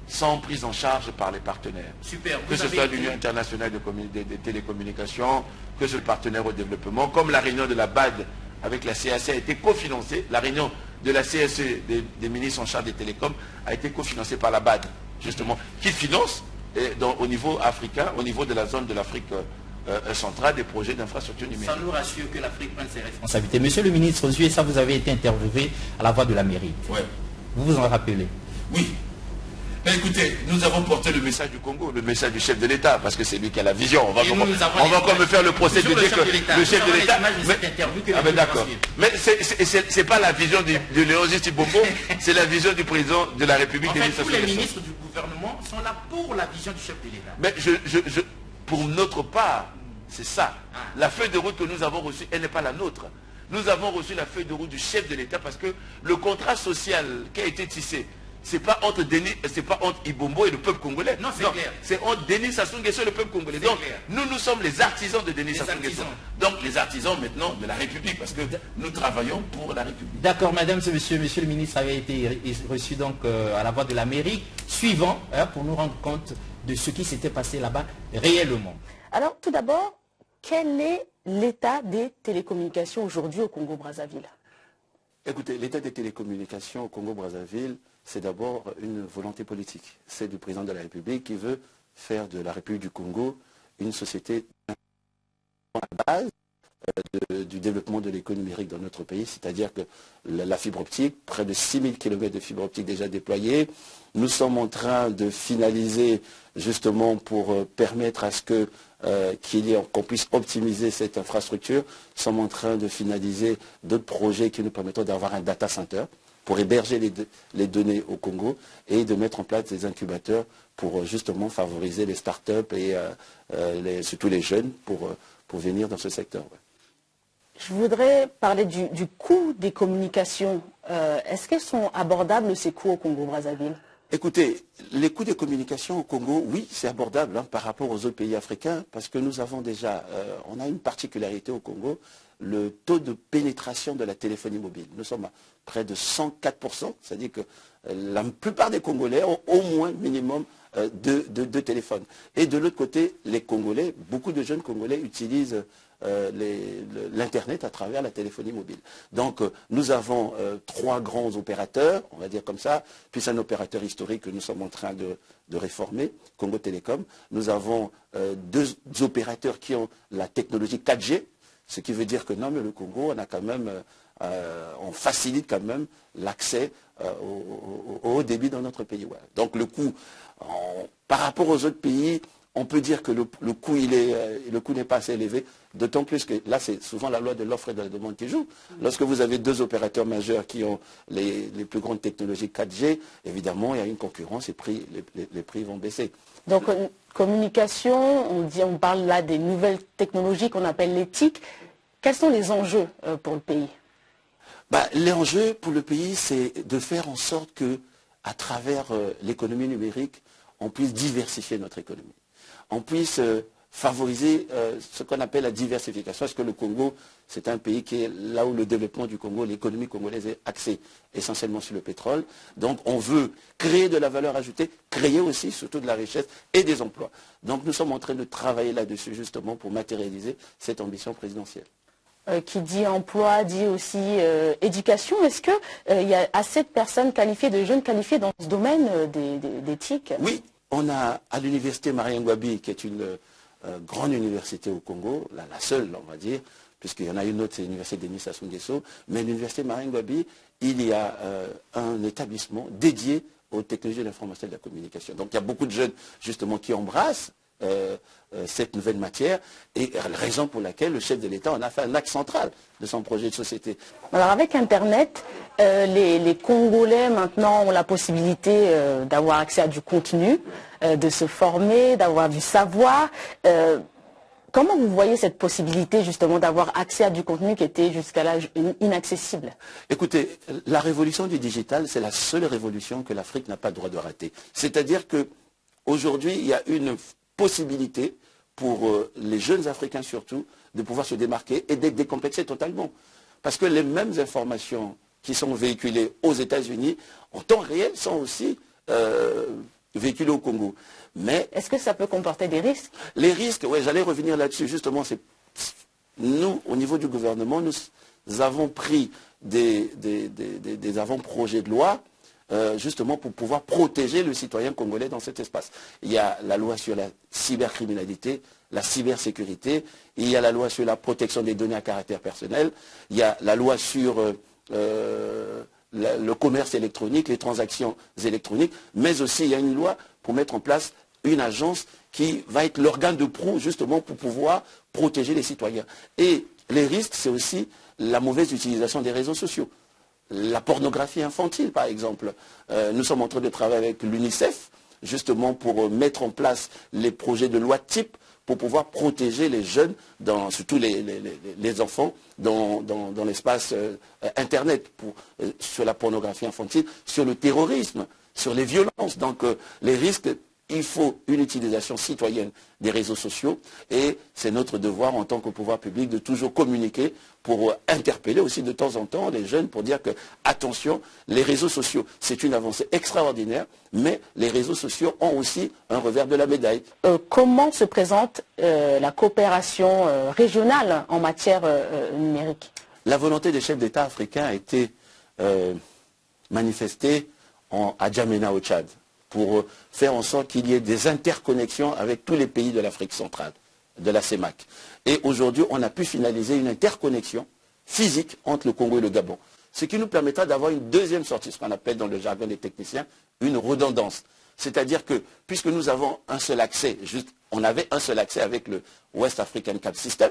sont prises en charge par les partenaires. Super. Que ce soit l'Union internationale des télécommunications, que ce soit le partenaire au développement, comme la réunion de la BAD avec la CAC a été cofinancée, la réunion de la CSE des ministres en charge des télécoms a été cofinancée par la BAD, justement, qui finance au niveau africain, au niveau de la zone de l'Afrique centrale, des projets d'infrastructure numérique. Ça nous rassure que l'Afrique prenne ses responsabilités. Monsieur le ministre, aux USA, vous avez été interviewé à la Voix de l'Amérique. Ouais. Vous vous en rappelez? Oui. Écoutez, nous avons porté le message du Congo, le message du chef de l'État, parce que c'est lui qui a la vision. On va encore me faire le procès de dire que le chef de l'État... Ah ben d'accord. Mais c'est pas la vision de Léon Tsibombo, c'est la vision du président de la République. En fait, tous les ministres du gouvernement sont là pour la vision du chef de l'État. Mais pour notre part, c'est ça. La feuille de route que nous avons reçue, elle n'est pas la nôtre. Nous avons reçu la feuille de route du chef de l'État parce que le contrat social qui a été tissé, c'est pas entre Ibombo et le peuple congolais. Non, c'est clair. C'est entre Denis Sassou Nguesso et le peuple congolais. Donc, nous sommes les artisans de Denis Sassou Nguesso. Donc, les artisans maintenant de la République, parce que nous travaillons pour la République. D'accord, madame, monsieur le ministre avait été reçu donc à la Voix de l'Amérique, suivant, pour nous rendre compte de ce qui s'était passé là-bas réellement. Alors, tout d'abord, quel est l'état des télécommunications aujourd'hui au Congo-Brazzaville? Écoutez, l'état des télécommunications au Congo-Brazzaville, c'est d'abord une volonté politique. C'est du président de la République qui veut faire de la République du Congo une société à la base du développement de l'économie numérique dans notre pays, c'est-à-dire que la fibre optique, près de 6000 km de fibre optique déjà déployée. Nous sommes en train de finaliser justement pour permettre à ce que qu'on puisse optimiser cette infrastructure. Nous sommes en train de finaliser d'autres projets qui nous permettront d'avoir un data center pour héberger les données au Congo et de mettre en place des incubateurs pour justement favoriser les startups et surtout les jeunes pour venir dans ce secteur. Ouais. Je voudrais parler du coût des communications. Est-ce qu'elles sont abordables, ces coûts au Congo-Brazzaville? Écoutez, les coûts des communications au Congo, oui, c'est abordable par rapport aux autres pays africains, parce que nous avons déjà, on a une particularité au Congo, le taux de pénétration de la téléphonie mobile. Nous sommes à près de 104%, c'est-à-dire que la plupart des Congolais ont au moins minimum deux téléphones. Et de l'autre côté, les Congolais, beaucoup de jeunes Congolais utilisent l'Internet à travers la téléphonie mobile. Donc nous avons 3 grands opérateurs, on va dire comme ça, puis un opérateur historique que nous sommes en train de réformer, Congo Télécom. Nous avons 2 opérateurs qui ont la technologie 4G, ce qui veut dire que non, mais le Congo, on a quand même, on facilite quand même l'accès au haut débit dans notre pays. Ouais. Donc le coût, par rapport aux autres pays, on peut dire que le coût n'est pas assez élevé, d'autant plus que là, c'est souvent la loi de l'offre et de la demande qui joue. Lorsque vous avez 2 opérateurs majeurs qui ont les plus grandes technologies 4G, évidemment, il y a une concurrence et les prix vont baisser. Donc, communication, on parle là des nouvelles technologies qu'on appelle l'éthique. Quels sont les enjeux pour le pays? Les enjeux pour le pays, c'est de faire en sorte que à travers l'économie numérique, on puisse diversifier notre économie. On puisse favoriser ce qu'on appelle la diversification. Parce que le Congo, c'est un pays qui est là où le développement du Congo, l'économie congolaise est axée essentiellement sur le pétrole. Donc on veut créer de la valeur ajoutée, créer aussi surtout de la richesse et des emplois. Donc nous sommes en train de travailler là-dessus justement pour matérialiser cette ambition présidentielle. Qui dit emploi, dit aussi éducation. Est-ce qu'il y a assez de personnes qualifiées, de jeunes qualifiés dans ce domaine des TIC? Oui, on a à l'université Marien Ngouabi, qui est une grande université au Congo, la seule on va dire, puisqu'il y en a une autre, c'est l'université Denis Sassou Nguesso, mais l'université Marien Ngouabi, il y a un établissement dédié aux technologies de l'information et de la communication. Donc il y a beaucoup de jeunes justement qui embrassent cette nouvelle matière, et raison pour laquelle le chef de l'État en a fait un axe central de son projet de société. Alors avec Internet, les Congolais maintenant ont la possibilité d'avoir accès à du contenu, de se former, d'avoir du savoir. Comment vous voyez cette possibilité justement d'avoir accès à du contenu qui était jusqu'à là inaccessible? Écoutez, la révolution du digital, c'est la seule révolution que l'Afrique n'a pas le droit de rater. C'est-à-dire qu'aujourd'hui, il y a une possibilité pour les jeunes Africains surtout de pouvoir se démarquer et d'être décomplexés totalement. Parce que les mêmes informations qui sont véhiculées aux États-Unis en temps réel sont aussi véhiculées au Congo. Mais est-ce que ça peut comporter des risques? Les risques, oui, j'allais revenir là-dessus. Justement, nous, au niveau du gouvernement, nous avons pris des avant-projets de loi justement pour pouvoir protéger le citoyen congolais dans cet espace. Il y a la loi sur la cybercriminalité, la cybersécurité, il y a la loi sur la protection des données à caractère personnel, il y a la loi sur le commerce électronique, les transactions électroniques, mais aussi il y a une loi pour mettre en place une agence qui va être l'organe de proue justement pour pouvoir protéger les citoyens. Et les risques, c'est aussi la mauvaise utilisation des réseaux sociaux. La pornographie infantile, par exemple. Nous sommes en train de travailler avec l'UNICEF, justement pour mettre en place les projets de loi type pour pouvoir protéger les jeunes, surtout les enfants, dans l'espace Internet, sur la pornographie infantile, sur le terrorisme, sur les violences. Donc les risques, il faut une utilisation citoyenne des réseaux sociaux et c'est notre devoir en tant que pouvoir public de toujours communiquer pour interpeller aussi de temps en temps les jeunes pour dire que, attention, les réseaux sociaux, c'est une avancée extraordinaire, mais les réseaux sociaux ont aussi un revers de la médaille. Comment se présente la coopération régionale en matière numérique? La volonté des chefs d'État africains a été manifestée à Djamena au Tchad, pour faire en sorte qu'il y ait des interconnexions avec tous les pays de l'Afrique centrale, de la CEMAC. Et aujourd'hui, on a pu finaliser une interconnexion physique entre le Congo et le Gabon, ce qui nous permettra d'avoir une deuxième sortie, ce qu'on appelle dans le jargon des techniciens, une redondance. C'est-à-dire que, puisque nous avons un seul accès, on avait un seul accès avec le West African Cable System,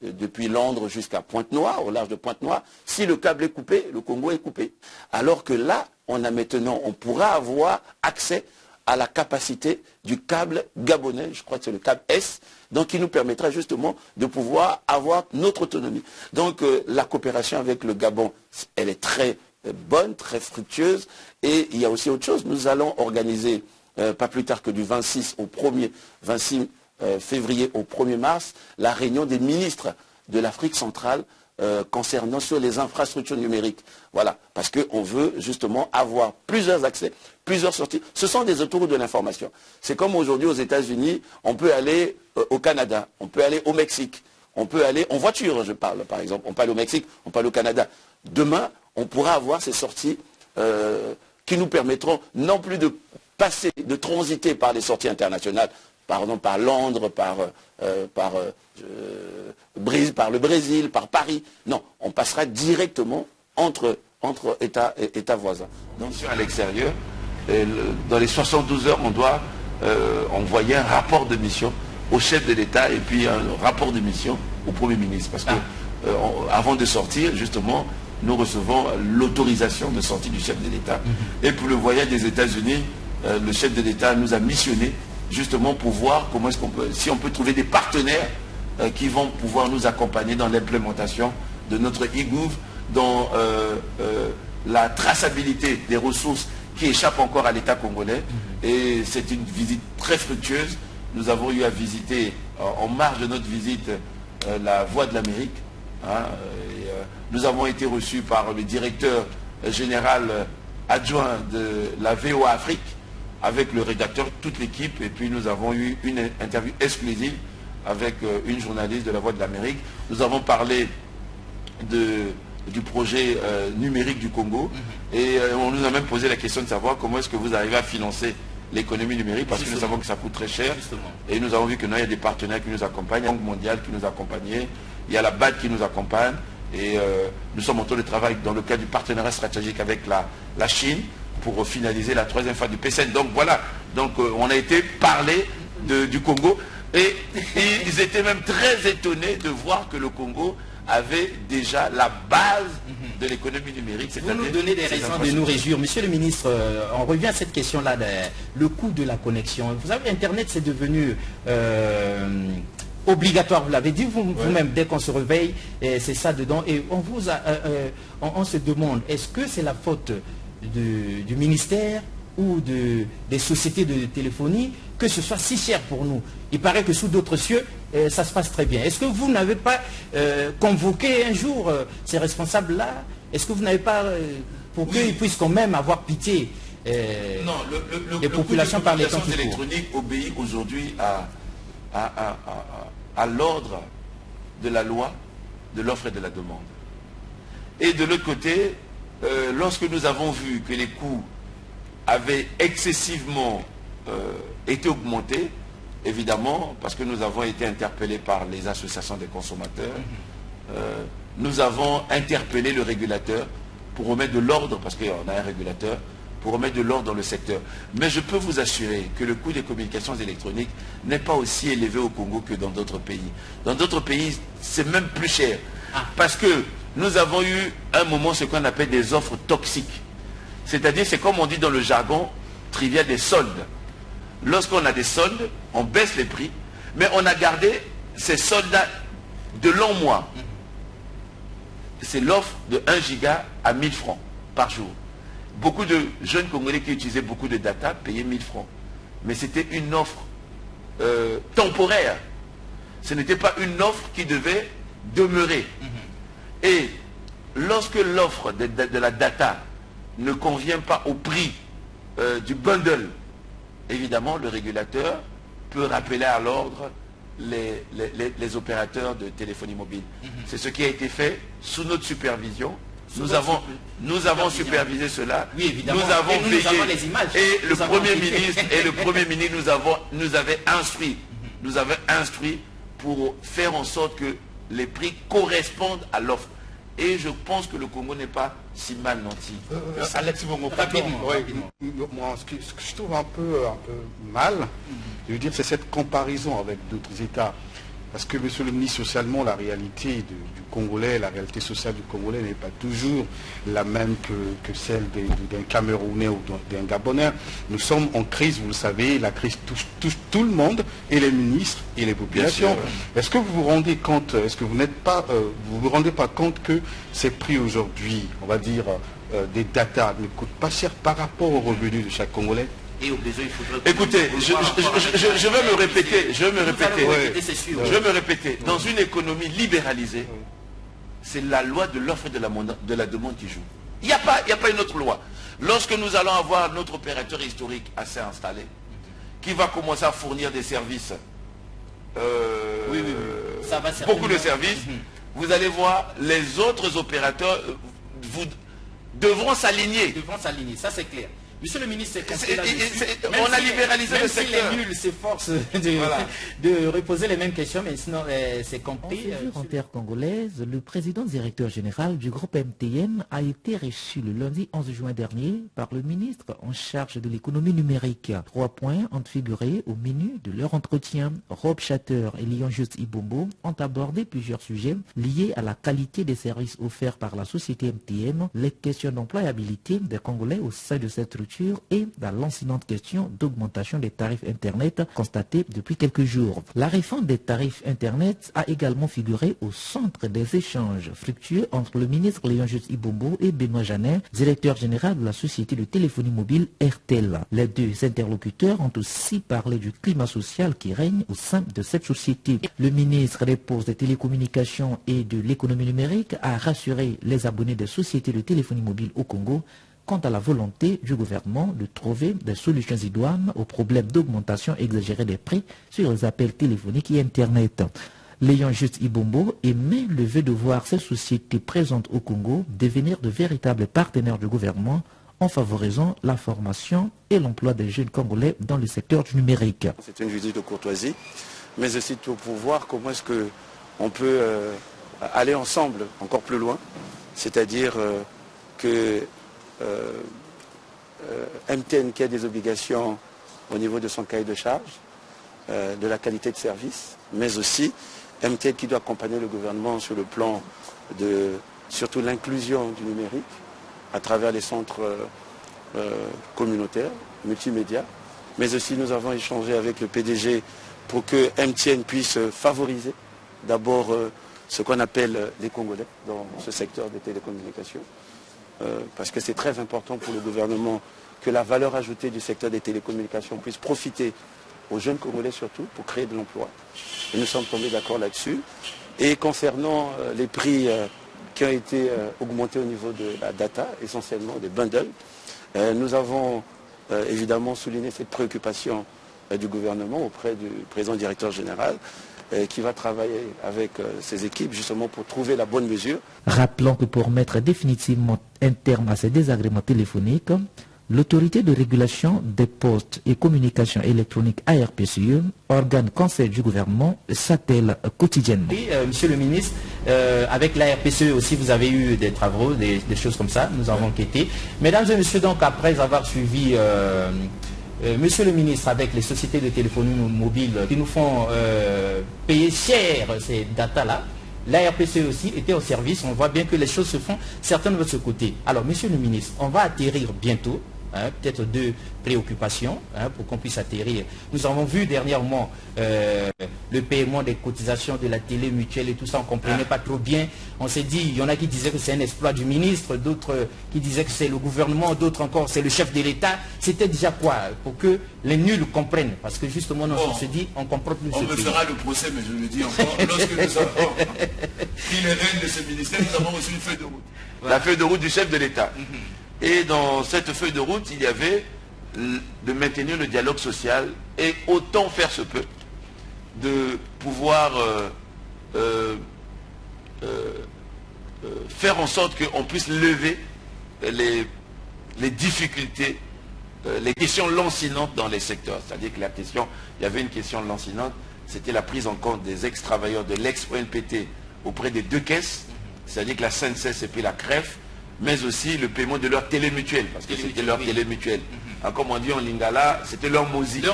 depuis Londres jusqu'à Pointe-Noire, au large de Pointe-Noire, si le câble est coupé, le Congo est coupé. Alors que là, on pourra avoir accès à la capacité du câble gabonais, je crois que c'est le câble S, donc qui nous permettra justement de pouvoir avoir notre autonomie. Donc la coopération avec le Gabon, elle est très bonne, très fructueuse, et il y a aussi autre chose. Nous allons organiser, pas plus tard que du 26 février au 1er mars, la réunion des ministres de l'Afrique centrale concernant sur les infrastructures numériques. Voilà, parce qu'on veut justement avoir plusieurs accès, plusieurs sorties. Ce sont des autoroutes de l'information. C'est comme aujourd'hui aux États-Unis, on peut aller au Canada, on peut aller au Mexique, on peut aller en voiture, je parle par exemple, on peut aller au Mexique, on peut aller au Canada. Demain, on pourra avoir ces sorties qui nous permettront non plus de passer, de transiter par les sorties internationales, pardon, par Londres, par le Brésil, par Paris. Non, on passera directement entre États voisins. Donc à l'extérieur, dans les 72 heures, on doit envoyer un rapport de mission au chef de l'État et puis un rapport de mission au Premier ministre. Parce que avant de sortir, justement, nous recevons l'autorisation de sortie du chef de l'État. Et pour le voyage des États-Unis, le chef de l'État nous a missionné justement pour voir comment est-ce qu'on peut, si on peut trouver des partenaires qui vont pouvoir nous accompagner dans l'implémentation de notre e-gouv, dans la traçabilité des ressources qui échappe encore à l'État congolais. Et c'est une visite très fructueuse. Nous avons eu à visiter, en marge de notre visite, la Voix de l'Amérique. Nous avons été reçus par le directeur général adjoint de la VOA Afrique, avec le rédacteur, toute l'équipe, et puis nous avons eu une interview exclusive avec une journaliste de la Voix de l'Amérique. Nous avons parlé du projet numérique du Congo, et on nous a même posé la question de savoir comment est-ce que vous arrivez à financer l'économie numérique, parce que nous savons que ça coûte très cher. Et nous avons vu que il y a des partenaires qui nous accompagnent, la Banque mondiale qui nous accompagne, il y a la BAD qui nous accompagne, et nous sommes en train de travailler dans le cadre du partenariat stratégique avec la Chine pour finaliser la 3e phase du PCN. Donc voilà, on a été parler du Congo, et ils étaient même très étonnés de voir que le Congo avait déjà la base de l'économie numérique. Vous nous donnez des raisons de nous réjouir. Monsieur le ministre, on revient à cette question-là, le coût de la connexion. Vous savez, Internet, c'est devenu obligatoire, vous l'avez dit vous-même, dès qu'on se réveille, c'est ça dedans. Et on se demande, est-ce que c'est la faute du ministère ou des sociétés de téléphonie que ce soit si cher pour nous? Il paraît que sous d'autres cieux, ça se passe très bien. Est-ce que vous n'avez pas convoqué un jour ces responsables-là? Est-ce que vous n'avez pas, pour qu'ils puissent quand même avoir pitié des populations par les temps qui courent? L'électronique obéit aujourd'hui à l'ordre de la loi, de l'offre et de la demande. Et de l'autre côté, lorsque nous avons vu que les coûts avaient excessivement été augmentés, évidemment, parce que nous avons été interpellés par les associations des consommateurs, nous avons interpellé le régulateur pour remettre de l'ordre, parce qu'on a un régulateur, pour remettre de l'ordre dans le secteur. Mais je peux vous assurer que le coût des communications électroniques n'est pas aussi élevé au Congo que dans d'autres pays. Dans d'autres pays, c'est même plus cher. Parce que nous avons eu un moment ce qu'on appelle des offres toxiques. C'est-à-dire, c'est comme on dit dans le jargon trivial, des soldes. Lorsqu'on a des soldes, on baisse les prix, mais on a gardé ces soldes de longs mois. C'est l'offre de 1 giga à 1000 francs par jour. Beaucoup de jeunes Congolais qui utilisaient beaucoup de data payaient 1000 francs. Mais c'était une offre temporaire. Ce n'était pas une offre qui devait demeurer. Et lorsque l'offre de la data ne convient pas au prix du bundle, évidemment, le régulateur peut rappeler à l'ordre les opérateurs de téléphonie mobile. C'est ce qui a été fait sous notre supervision. Nous avons supervisé cela. Oui, évidemment. Nous avons veillé. Nous avons les images. Et le Premier ministre nous avait instruit pour faire en sorte que les prix correspondent à l'offre. Et je pense que le Congo n'est pas si mal nanti. Alex Bongo, rapidement. Moi, ce que je trouve un peu mal, je veux dire, c'est cette comparaison avec d'autres États. Parce que, monsieur le ministre, socialement, la réalité du Congolais, la réalité sociale du Congolais n'est pas toujours la même que celle d'un Camerounais ou d'un Gabonais. Nous sommes en crise, vous le savez, la crise touche tout le monde, et les ministres et les populations. Est-ce que vous vous rendez compte, est-ce que vous vous rendez pas compte que ces prix aujourd'hui, on va dire, des data ne coûtent pas cher par rapport aux revenus de chaque Congolais? Et au besoin, il faudrait... Écoutez, je vais me répéter. Dans une économie libéralisée, c'est la loi de l'offre et de la demande qui joue. Il n'y a pas une autre loi. Lorsque nous allons avoir notre opérateur historique assez installé, qui va commencer à fournir des services, Ça va beaucoup de services, vous allez voir, les autres opérateurs devront s'aligner. Ça c'est clair. Monsieur le ministre, on a libéralisé le secteur. Même si les nuls s'efforcent de reposer les mêmes questions, mais sinon c'est compris. En séjour en terre congolaise, le président directeur général du groupe MTN a été reçu le lundi 11 juin dernier par le ministre en charge de l'économie numérique. 3 points ont figuré au menu de leur entretien. Rob Chatter et Lyon-Just Ibombo ont abordé plusieurs sujets liés à la qualité des services offerts par la société MTN, les questions d'employabilité des Congolais au sein de cette structure infrastructures et la lancinante question d'augmentation des tarifs Internet constatée depuis quelques jours. La réforme des tarifs Internet a également figuré au centre des échanges fructueux entre le ministre Léon Juste Ibombo et Benoît Janet, directeur général de la société de téléphonie mobile RTL. Les deux interlocuteurs ont aussi parlé du climat social qui règne au sein de cette société. Le ministre des Postes, des Télécommunications et de l'économie numérique a rassuré les abonnés des sociétés de téléphonie mobile au Congo quant à la volonté du gouvernement de trouver des solutions idoines aux problèmes d'augmentation exagérée des prix sur les appels téléphoniques et Internet. Léon Juste Ibombo émet le vœu de voir ces sociétés présentes au Congo devenir de véritables partenaires du gouvernement en favorisant la formation et l'emploi des jeunes Congolais dans le secteur du numérique. C'est une visite de courtoisie, mais aussi pour voir comment est-ce qu'on peut aller ensemble encore plus loin, c'est-à-dire que MTN qui a des obligations au niveau de son cahier de charge, de la qualité de service, mais aussi MTN qui doit accompagner le gouvernement sur le plan de surtout l'inclusion du numérique à travers les centres communautaires, multimédia, mais aussi nous avons échangé avec le PDG pour que MTN puisse favoriser d'abord ce qu'on appelle les Congolais dans ce secteur des télécommunications, parce que c'est très important pour le gouvernement que la valeur ajoutée du secteur des télécommunications puisse profiter aux jeunes Congolais surtout pour créer de l'emploi. Et nous sommes tombés d'accord là-dessus. Et concernant les prix qui ont été augmentés au niveau de la data, essentiellement des bundles, nous avons évidemment souligné cette préoccupation du gouvernement auprès du président directeur général qui va travailler avec ses équipes justement pour trouver la bonne mesure. Rappelons que pour mettre définitivement un terme à ces désagréments téléphoniques, l'autorité de régulation des postes et communications électroniques ARPCE, organe conseil du gouvernement, s'attelle quotidiennement. Oui, monsieur le ministre, avec l'ARPCE aussi, vous avez eu des travaux, des choses comme ça, nous avons enquêté. Mesdames et messieurs, donc après avoir suivi, monsieur le ministre, avec les sociétés de téléphonie mobile qui nous font payer cher ces datas-là, l'ARPCE aussi était au service, on voit bien que les choses se font certaines de ce côté. Alors, monsieur le ministre, on va atterrir bientôt, peut-être deux préoccupations pour qu'on puisse atterrir. Nous avons vu dernièrement le paiement des cotisations de la télé mutuelle et tout ça, on ne comprenait pas trop bien. On s'est dit, il y en a qui disaient que c'est un exploit du ministre, d'autres qui disaient que c'est le gouvernement, d'autres encore c'est le chef de l'État. C'était déjà quoi? Pour que les nuls comprennent. Parce que justement, on se dit, on comprend plus. On me fera le procès, mais je le dis encore, lorsque nous avons pris les rênes de ce ministère, nous avons reçu une feuille de route. La feuille de route du chef de l'État. Et dans cette feuille de route, il y avait de maintenir le dialogue social et autant faire se peut de pouvoir faire en sorte qu'on puisse lever les difficultés, les questions lancinantes dans les secteurs. C'est-à-dire que il y avait une question lancinante, c'était la prise en compte des ex-travailleurs de l'ex-ONPT auprès des deux caisses, c'est-à-dire que la SNCF et puis la CREF, mais aussi le paiement de leur télémutuelle, parce que c'était leur télémutuelle. Comme on dit en lingala, c'était leur moziki.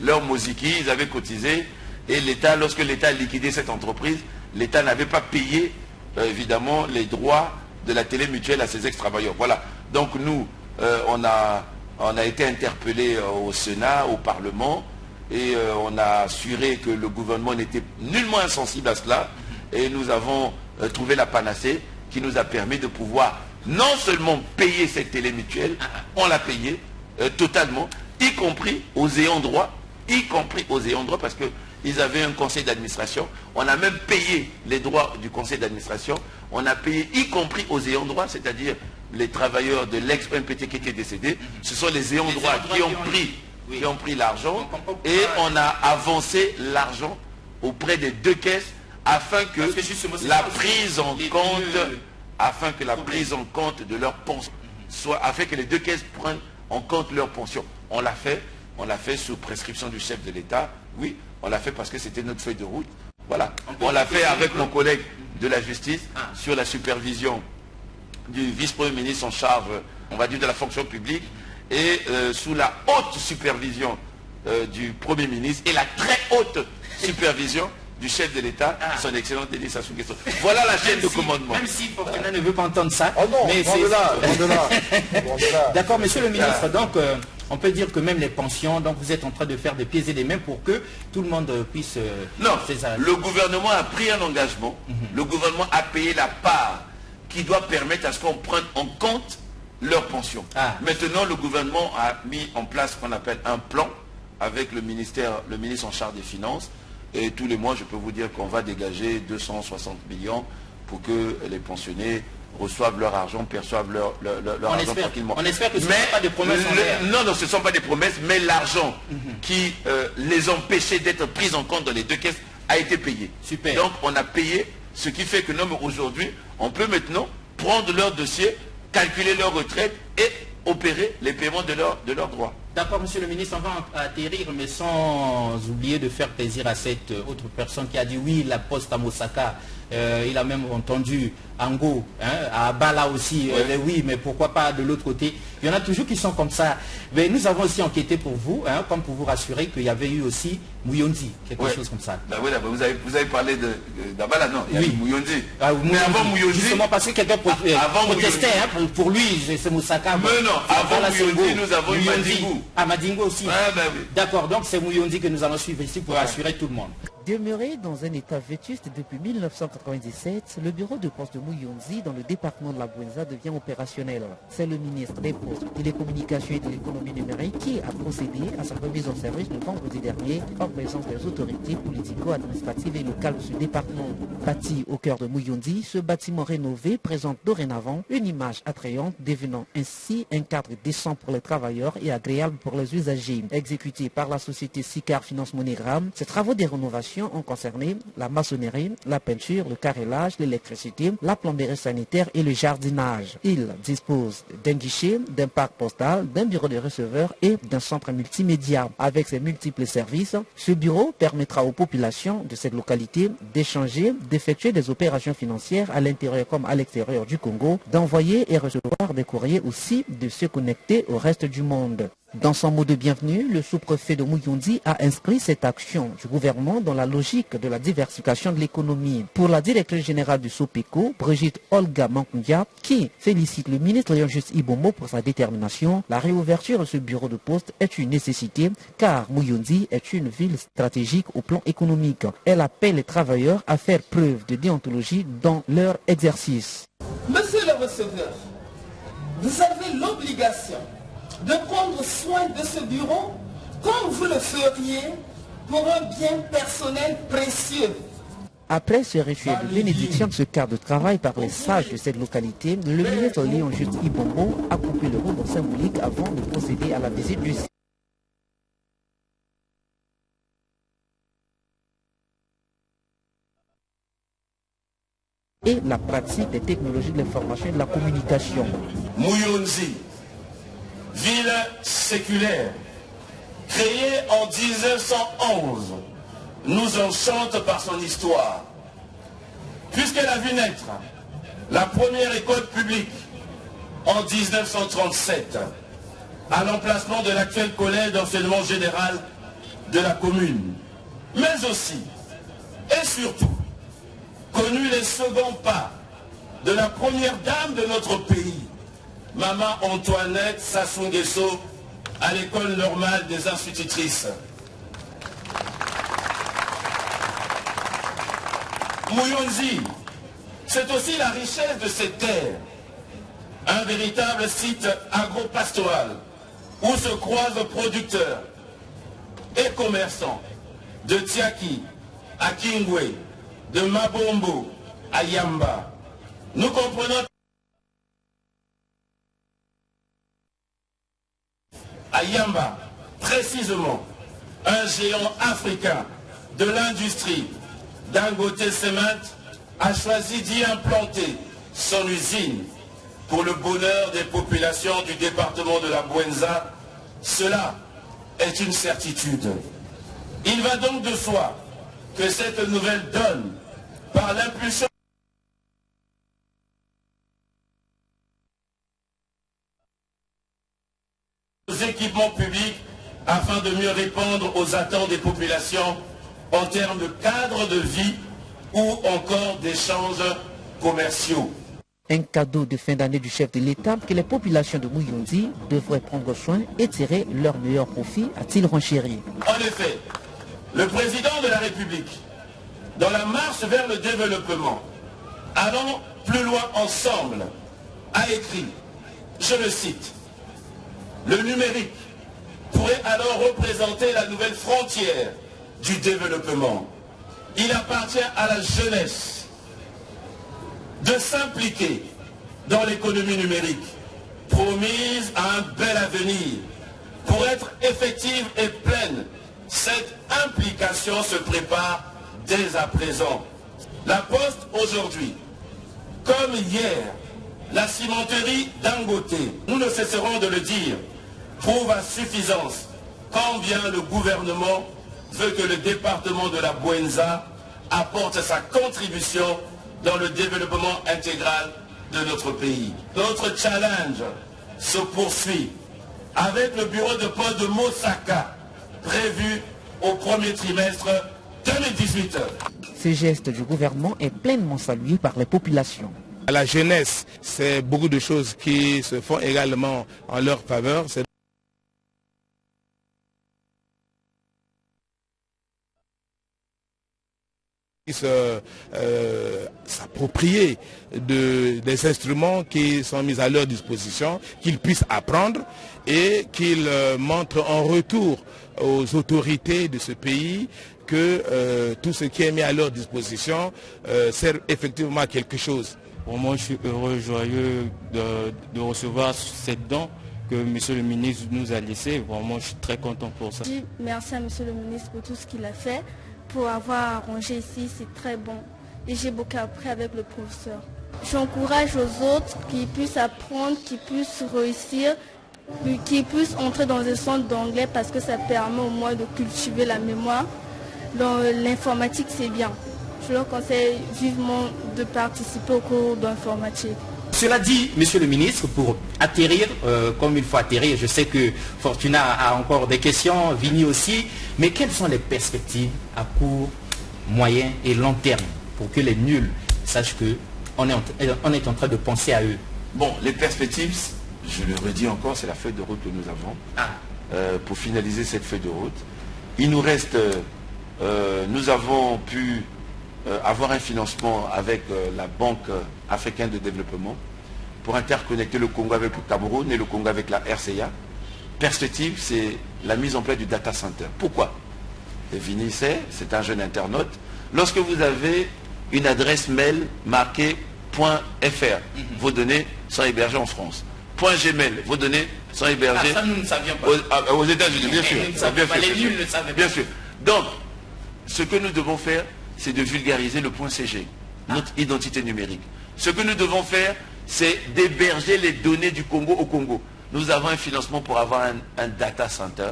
Leur moziki, ils avaient cotisé, et l'État, lorsque l'État a liquidé cette entreprise, l'État n'avait pas payé, évidemment, les droits de la télémutuelle à ses ex-travailleurs. Voilà. Donc nous, on a été interpellés au Sénat, au Parlement, et on a assuré que le gouvernement n'était nullement insensible à cela, et nous avons trouvé la panacée qui nous a permis de pouvoir non seulement payer cette télémutuelle, on l'a payé totalement, y compris aux ayants droit, parce qu'ils avaient un conseil d'administration. On a même payé les droits du conseil d'administration, on a payé y compris aux ayants droit, c'est-à-dire les travailleurs de l'ex-MPT qui étaient décédés, ce sont les ayants droit qui ont pris l'argent, et on a avancé l'argent auprès des deux caisses afin que la prise en compte de leur pension afin que les deux caisses prennent en compte leur pension. On l'a fait sous prescription du chef de l'État. Oui, on l'a fait parce que c'était notre feuille de route. Voilà. On l'a fait avec mon collègue de la justice sur la supervision du vice-premier ministre en charge, on va dire, de la fonction publique, et sous la haute supervision du Premier ministre et la très haute supervision du chef de l'État, son excellence Denis Sassou Nguesso. Voilà la chaîne de commandement. Même si Fortuna ne veut pas entendre ça. Oh non, mais c'est... D'accord, monsieur le ministre, donc on peut dire que même les pensions, donc vous êtes en train de faire des pieds et des mains pour que tout le monde puisse... non, le gouvernement a pris un engagement, le gouvernement a payé la part qui doit permettre à ce qu'on prenne en compte leurs pensions. Maintenant, le gouvernement a mis en place ce qu'on appelle un plan avec le ministre en charge des Finances. Et tous les mois, je peux vous dire qu'on va dégager 260 millions pour que les pensionnés reçoivent leur argent, perçoivent leur argent tranquillement. On espère que ce ne sont pas des promesses en l'air. Non, ce ne sont pas des promesses, mais l'argent qui les empêchait d'être pris en compte dans les deux caisses a été payé. Super. Donc, on a payé, ce qui fait que aujourd'hui, on peut maintenant prendre leur dossier, calculer leur retraite et opérer les paiements de leurs droits. D'accord, monsieur le ministre, on va atterrir, mais sans oublier de faire plaisir à cette autre personne qui a dit oui, la poste à Mosaka. Il a même entendu Ango, à Abala aussi, oui, mais pourquoi pas de l'autre côté. Il y en a toujours qui sont comme ça. Mais nous avons aussi enquêté pour vous, comme pour vous rassurer qu'il y avait eu aussi Mouyondi, quelque chose comme ça. Bah oui, vous avez parlé d'Abala, non, il y a eu Mouyondi. Mais avant Mouyondi... Justement parce que quelqu'un protestait, pour lui, c'est Moussaka. Mais non, avant Mouyondi, nous avons eu Madingo. Ah, Madingo aussi. Oui. D'accord, donc c'est Mouyondi que nous allons suivre ici pour rassurer tout le monde. Demeuré dans un état vétuste depuis 1997, le bureau de poste de Mouyondi dans le département de la Bouenza devient opérationnel. C'est le ministre des Postes, Télécommunications et de l'économie numérique qui a procédé à sa remise en service le vendredi dernier en présence des autorités politico-administratives et locales de ce département. Bâti au cœur de Mouyondi, ce bâtiment rénové présente dorénavant une image attrayante, devenant ainsi un cadre décent pour les travailleurs et agréable pour les usagers. Exécuté par la société Sicar Finance Monégram, ces travaux de rénovation ont concerné la maçonnerie, la peinture, le carrelage, l'électricité, la plomberie sanitaire et le jardinage. Il dispose d'un guichet, d'un parc postal, d'un bureau de receveur et d'un centre multimédia. Avec ses multiples services, ce bureau permettra aux populations de cette localité d'échanger, d'effectuer des opérations financières à l'intérieur comme à l'extérieur du Congo, d'envoyer et recevoir des courriers aussi, de se connecter au reste du monde. Dans son mot de bienvenue, le sous-préfet de Mouyondi a inscrit cette action du gouvernement dans la logique de la diversification de l'économie. Pour la directrice générale du SOPECO, Brigitte Olga Mankundia, qui félicite le ministre Léon-Juste Ibombo pour sa détermination, la réouverture de ce bureau de poste est une nécessité car Mouyondi est une ville stratégique au plan économique. Elle appelle les travailleurs à faire preuve de déontologie dans leur exercice. Monsieur le receveur, vous avez l'obligation de prendre soin de ce bureau comme vous le feriez pour un bien personnel précieux. Après ce rituel de bénédiction de ce cadre de travail par les sages de cette localité, le ministre Léon-Juste Ibombo a coupé le ruban symbolique avant de procéder à la visite du site. Et la pratique des technologies de l'information et de la communication. Mouyondi, ville séculaire, créée en 1911, nous enchante par son histoire. Puisqu'elle a vu naître la première école publique en 1937, à l'emplacement de l'actuel collège d'enseignement général de la commune, mais aussi et surtout connu les seconds pas de la première dame de notre pays, Maman Antoinette Sassou Nguesso, à l'école normale des institutrices. Mouyondi, c'est aussi la richesse de ces terres, un véritable site agro-pastoral où se croisent producteurs et commerçants de Tiaki à Kingwe, de Mabombo à Yamba. Nous comprenons à Yamba, précisément, un géant africain de l'industrie, Dangote Cement, a choisi d'y implanter son usine pour le bonheur des populations du département de la Bouenza. Cela est une certitude. Il va donc de soi que cette nouvelle donne, par l'impulsion aux équipements publics afin de mieux répondre aux attentes des populations, en termes de cadre de vie ou encore d'échanges commerciaux. Un cadeau de fin d'année du chef de l'État que les populations de Muyundi devraient prendre soin et tirer leur meilleur profit, a-t-il renchéri. En effet, le président de la République, dans la marche vers le développement, allons plus loin ensemble, a écrit, je le cite, « Le numérique pourrait alors représenter la nouvelle frontière du développement. Il appartient à la jeunesse de s'impliquer dans l'économie numérique, promise à un bel avenir. Pour être effective et pleine, cette implication se prépare dès à présent. La Poste aujourd'hui, comme hier, la cimenterie Dangote, nous ne cesserons de le dire, prouve à suffisance combien le gouvernement veut que le département de la Bouenza apporte sa contribution dans le développement intégral de notre pays. Notre challenge se poursuit avec le bureau de poste de Mosaka prévu au premier trimestre 2018. Ce geste du gouvernement est pleinement salué par les populations. À la jeunesse, c'est beaucoup de choses qui se font également en leur faveur. S'approprier des instruments qui sont mis à leur disposition, qu'ils puissent apprendre et qu'ils montrent en retour aux autorités de ce pays que tout ce qui est mis à leur disposition sert effectivement à quelque chose. Pour moi, je suis heureux, joyeux de recevoir cette don que M. le ministre nous a laissé. Vraiment, je suis très content pour ça. Merci à M. le ministre pour tout ce qu'il a fait. Pour avoir arrangé ici, c'est très bon. Et j'ai beaucoup appris avec le professeur. J'encourage aux autres qui puissent apprendre, qui puissent réussir, qui puissent entrer dans un centre d'anglais parce que ça permet au moins de cultiver la mémoire. Dans l'informatique, c'est bien. Je leur conseille vivement de participer au cours d'informatique. Cela dit, monsieur le ministre, pour atterrir comme il faut atterrir, je sais que Fortuna a encore des questions, Vini aussi, mais quelles sont les perspectives à court, moyen et long terme pour que les nuls sachent qu'on est en train de penser à eux? Bon, les perspectives, je le redis encore, c'est la feuille de route que nous avons. Pour finaliser cette feuille de route, il nous reste, nous avons pu avoir un financement avec la Banque africaine de développement pour interconnecter le Congo avec le Cameroun et le Congo avec la RCA. Perspective, c'est la mise en place du data center. Pourquoi? Vini sait, c'est un jeune internaute. Lorsque vous avez une adresse mail marquée .fr, vos données sont hébergées en France. .gmail, vos données sont hébergées ça, nous ne savions pas. Aux États-Unis, bien sûr. Les nuls ne savaient pas. Bien sûr. Donc, ce que nous devons faire, c'est de vulgariser le .cg, notre identité numérique. Ce que nous devons faire, c'est d'héberger les données du Congo au Congo. Nous avons un financement pour avoir un data center,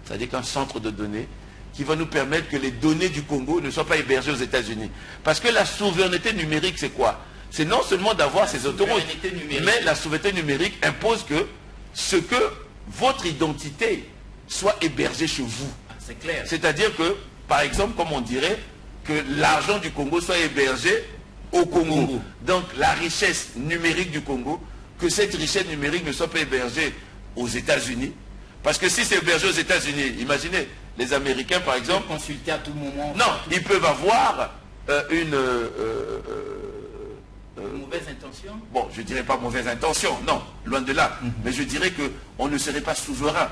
c'est-à-dire qu'un centre de données qui va nous permettre que les données du Congo ne soient pas hébergées aux États-Unis. Parce que la souveraineté numérique, c'est quoi? C'est non seulement d'avoir ces autoroutes, mais la souveraineté numérique impose que votre identité soit hébergée chez vous. C'est clair. C'est-à-dire que, par exemple, comme on dirait, que l'argent du Congo soit hébergé au Congo. Donc la richesse numérique du Congo, que cette richesse numérique ne soit pas hébergée aux États-Unis. Parce que si c'est hébergé aux États-Unis, imaginez, les Américains par exemple... Consulter à tout moment. Non, ils peuvent avoir une... mauvaise intention? Bon, je ne dirais pas mauvaise intention, non, loin de là. Mais je dirais qu'on ne serait pas souverain.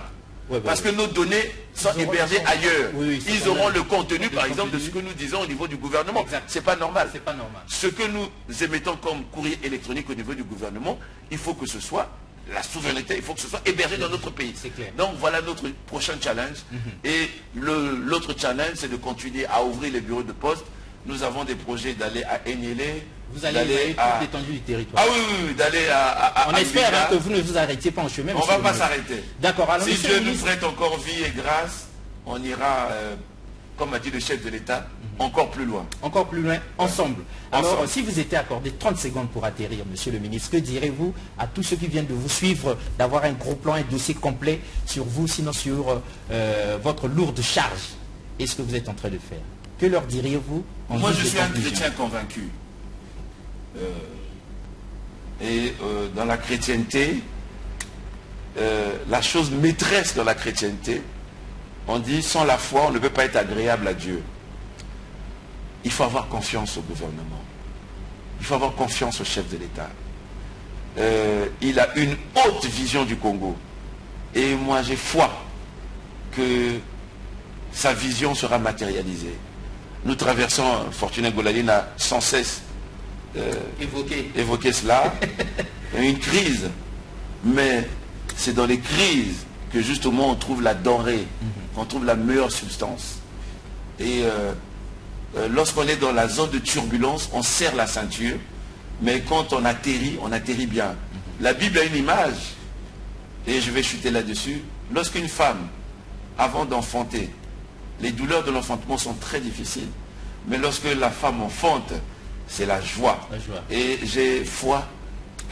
Parce que nos données sont hébergées ailleurs. Ils auront le contenu, par exemple, de ce que nous disons au niveau du gouvernement. C'est pas normal. C'est pas normal. Ce que nous émettons comme courrier électronique au niveau du gouvernement, il faut que ce soit la souveraineté, il faut que ce soit hébergé dans notre pays. Donc voilà notre prochain challenge. Et l'autre challenge, c'est de continuer à ouvrir les bureaux de poste. Nous avons des projets d'aller à Enyele. Vous allez aller à toute l'étendue du territoire. Ah oui, d'aller à on espère que vous ne vous arrêtiez pas en chemin. On ne va pas s'arrêter. D'accord. Alors, si Dieu nous prête encore vie et grâce, on ira, comme a dit le chef de l'État, encore plus loin. Encore plus loin, ensemble. Alors, si vous étiez accordé 30 secondes pour atterrir, monsieur le ministre, que direz-vous à tous ceux qui viennent de vous suivre, d'avoir un gros plan, un dossier complet sur vous, sinon sur votre lourde charge? Et ce que vous êtes en train de faire? Que leur diriez-vous? Moi, je suis un chrétien convaincu. Dans la chrétienté, la chose maîtresse de la chrétienté, on dit, sans la foi, on ne peut pas être agréable à Dieu. Il faut avoir confiance au gouvernement. Il faut avoir confiance au chef de l'État. Il a une haute vision du Congo. Et moi, j'ai foi que sa vision sera matérialisée. Nous traversons, Fortuné Ngouladine a sans cesse évoqué cela, une crise. Mais c'est dans les crises que justement on trouve la denrée, on trouve la meilleure substance. Et lorsqu'on est dans la zone de turbulence, on serre la ceinture, mais quand on atterrit bien. La Bible a une image, et je vais chuter là-dessus. Lorsqu'une femme, avant d'enfanter, les douleurs de l'enfantement sont très difficiles, mais lorsque la femme enfante, c'est la joie. Et j'ai foi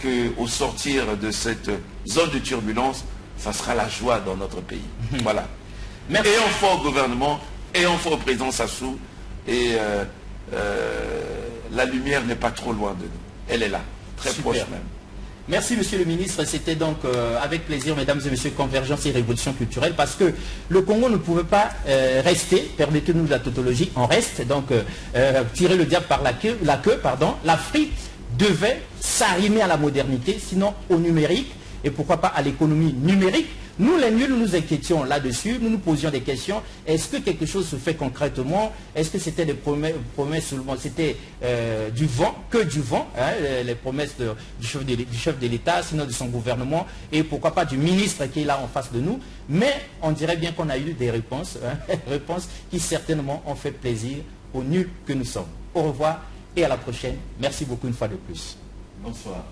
qu'au sortir de cette zone de turbulence, ça sera la joie dans notre pays. Voilà. Merci. Et on foi au gouvernement, et on foi au président Sassou, et la lumière n'est pas trop loin de nous. Elle est là, très proche même. Merci Monsieur le Ministre, c'était donc avec plaisir, mesdames et messieurs, Convergence et Révolution culturelle, parce que le Congo ne pouvait pas rester, permettez-nous la tautologie, on reste, donc tirer le diable par la queue, l'Afrique devait s'arrimer à la modernité, sinon au numérique, et pourquoi pas à l'économie numérique. Nous, les nuls, nous inquiétions là-dessus, nous nous posions des questions. Est-ce que quelque chose se fait concrètement? Est-ce que c'était des promesses seulement? C'était du vent, que du vent, hein, les promesses du chef de l'État, sinon de son gouvernement, et pourquoi pas du ministre qui est là en face de nous. Mais on dirait bien qu'on a eu des réponses, hein, réponses qui certainement ont fait plaisir aux nuls que nous sommes. Au revoir et à la prochaine. Merci beaucoup une fois de plus. Bonsoir.